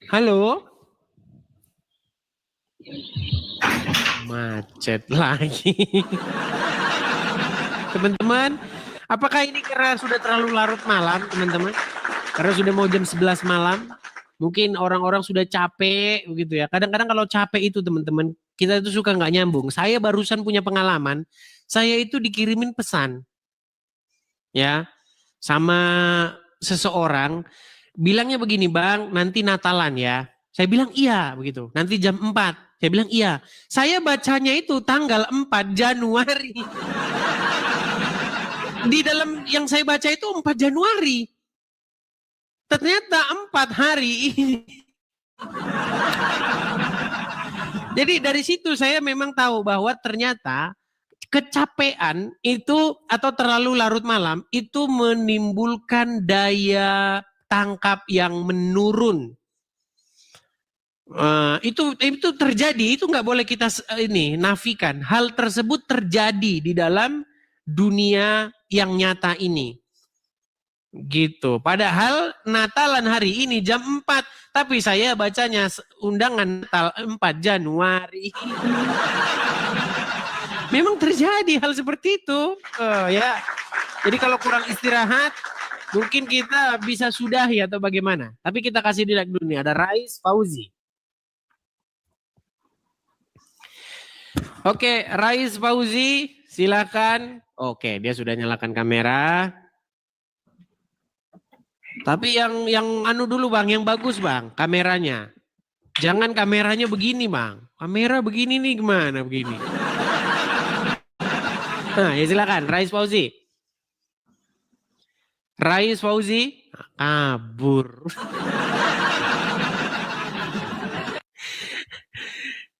Halo? Macet lagi. Teman-teman, apakah ini karena sudah terlalu larut malam, teman-teman? Karena sudah mau jam 11 malam, mungkin orang-orang sudah capek begitu ya. Kadang-kadang kalau capek itu teman-teman, kita itu suka nggak nyambung. Saya barusan punya pengalaman, saya itu dikirimin pesan ya sama seseorang, bilangnya begini, Bang, nanti Natalan ya. Saya bilang iya begitu, nanti jam 4. Saya bilang iya. Saya bacanya itu tanggal 4 Januari. Di dalam yang saya baca itu 4 Januari. Ternyata 4 hari ini. Jadi dari situ saya memang tahu bahwa ternyata kecapean itu atau terlalu larut malam itu menimbulkan daya tangkap yang menurun. Itu terjadi, itu nggak boleh kita nafikan. Hal tersebut terjadi di dalam dunia yang nyata ini. Gitu. Padahal Natalan hari ini jam 4, tapi saya bacanya undangan Natal 4 Januari. Memang terjadi hal seperti itu. Ya. Jadi kalau kurang istirahat, mungkin kita bisa sudahi atau bagaimana. Tapi kita kasih dilek dulu nih, ada Rais Fauzi. Oke, Rais Fauzi, silakan. Oke, dia sudah nyalakan kamera. Tapi yang anu dulu Bang, yang bagus Bang, kameranya. Jangan kameranya begini Bang. Kamera begini nih gimana begini. Nah, ya silakan, Rais Fauzi. Rais Fauzi kabur.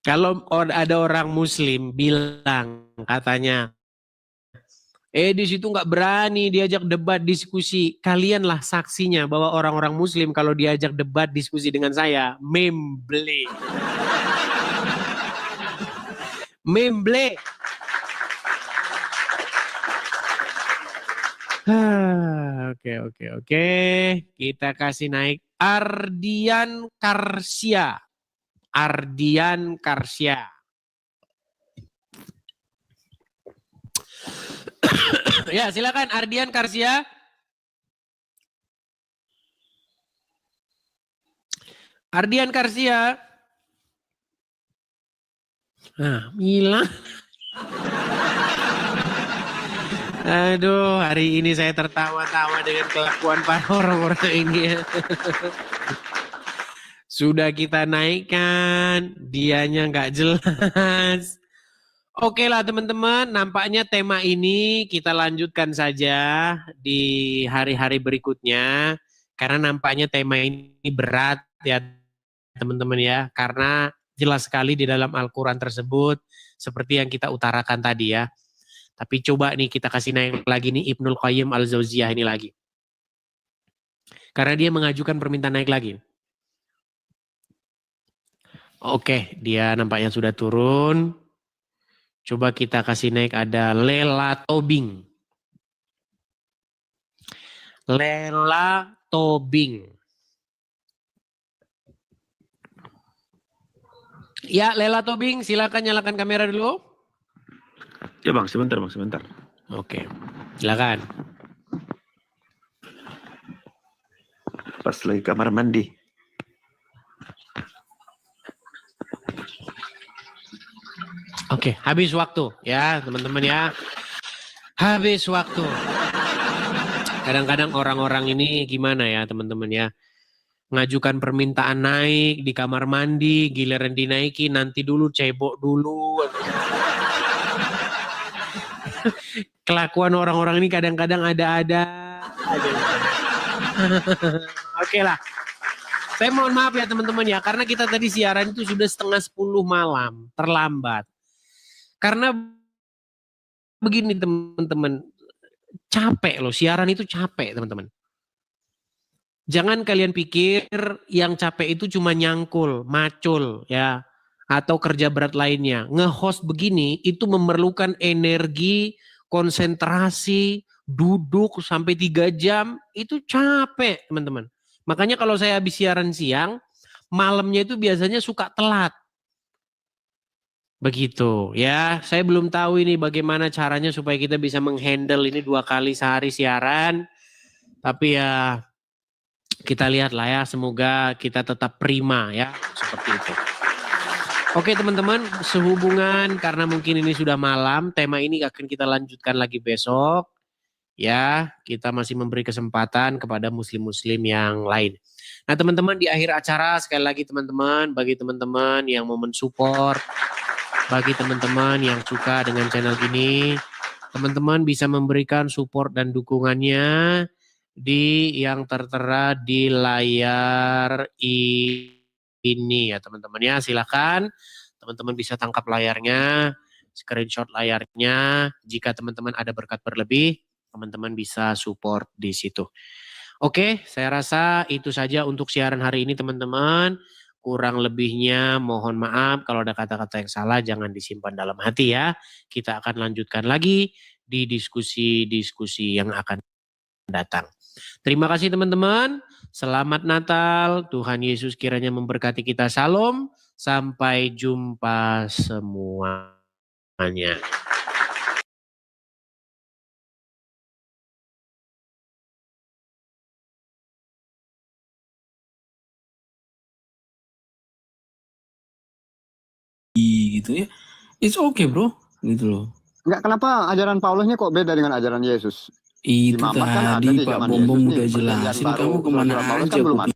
Kalau ada orang Muslim bilang katanya, di situ nggak berani diajak debat diskusi. Kalianlah saksinya bahwa orang-orang Muslim kalau diajak debat diskusi dengan saya, memble. Memble. Oke. Kita kasih naik Ardian Karsia. Ardian Karsia. Ya, silakan Ardian Karsia. Ardian Karsia. Nah, hilang. Aduh, hari ini saya tertawa-tawa dengan kelakuan para orang-orang ini. Sudah kita naikkan, dianya nggak jelas. Oke lah teman-teman, nampaknya tema ini kita lanjutkan saja di hari-hari berikutnya. Karena nampaknya tema ini berat ya teman-teman ya. Karena jelas sekali di dalam Al-Quran tersebut seperti yang kita utarakan tadi ya. Tapi coba nih kita kasih naik lagi nih Ibnul Qayyim Al-Jauziyah ini lagi. Karena dia mengajukan permintaan naik lagi. Oke, dia nampaknya sudah turun. Coba kita kasih naik ada Lela Tobing. Lela Tobing. Ya, Lela Tobing, silakan nyalakan kamera dulu. Ya Bang, sebentar Bang, sebentar. Oke, silakan. Pas lagi kamar mandi. Oke, habis waktu ya teman-teman ya. Habis waktu. Kadang-kadang orang-orang ini gimana ya teman-teman ya. ngajukan permintaan naik di kamar mandi, giliran dinaiki nanti dulu cebok dulu. Kelakuan orang-orang ini kadang-kadang ada-ada. Oke lah. Saya mohon maaf ya teman-teman ya, karena kita tadi siaran itu sudah 9:30 malam, terlambat. Karena begini teman-teman, capek loh, siaran itu capek teman-teman. Jangan kalian pikir yang capek itu cuma nyangkul, macul ya, atau kerja berat lainnya. Nge-host begini itu memerlukan energi, konsentrasi, duduk sampai 3 jam, itu capek teman-teman. Makanya kalau saya habis siaran siang, malamnya itu biasanya suka telat. Begitu ya, saya belum tahu ini bagaimana caranya supaya kita bisa menghandle ini 2 kali sehari siaran. Tapi ya kita lihat lah ya, semoga kita tetap prima ya, seperti itu. Oke teman-teman, sehubungan karena mungkin ini sudah malam, tema ini akan kita lanjutkan lagi besok. Ya, kita masih memberi kesempatan kepada muslim-muslim yang lain. Nah teman-teman, di akhir acara sekali lagi teman-teman, bagi teman-teman yang mau mensupport, bagi teman-teman yang suka dengan channel ini, teman-teman bisa memberikan support dan dukungannya di yang tertera di layar ini ya teman-teman ya. Silakan teman-teman bisa tangkap layarnya, screenshot layarnya. Jika teman-teman ada berkat berlebih, teman-teman bisa support di situ. Oke, saya rasa itu saja untuk siaran hari ini teman-teman. Kurang lebihnya mohon maaf, kalau ada kata-kata yang salah jangan disimpan dalam hati ya. Kita akan lanjutkan lagi di diskusi-diskusi yang akan datang. Terima kasih teman-teman. Selamat Natal. Tuhan Yesus kiranya memberkati kita. Salam. Sampai jumpa semuanya. Gitu ya. It's okay bro. Gitu loh. Enggak, kenapa ajaran Paulusnya kok beda dengan ajaran Yesus? Itu Di Mamat kan ada tadi di Pak zaman Bombong Yesus nih, udah perjanjian jelasin, baru. kamu kemana Surat Paulus aja kan belum Kopi?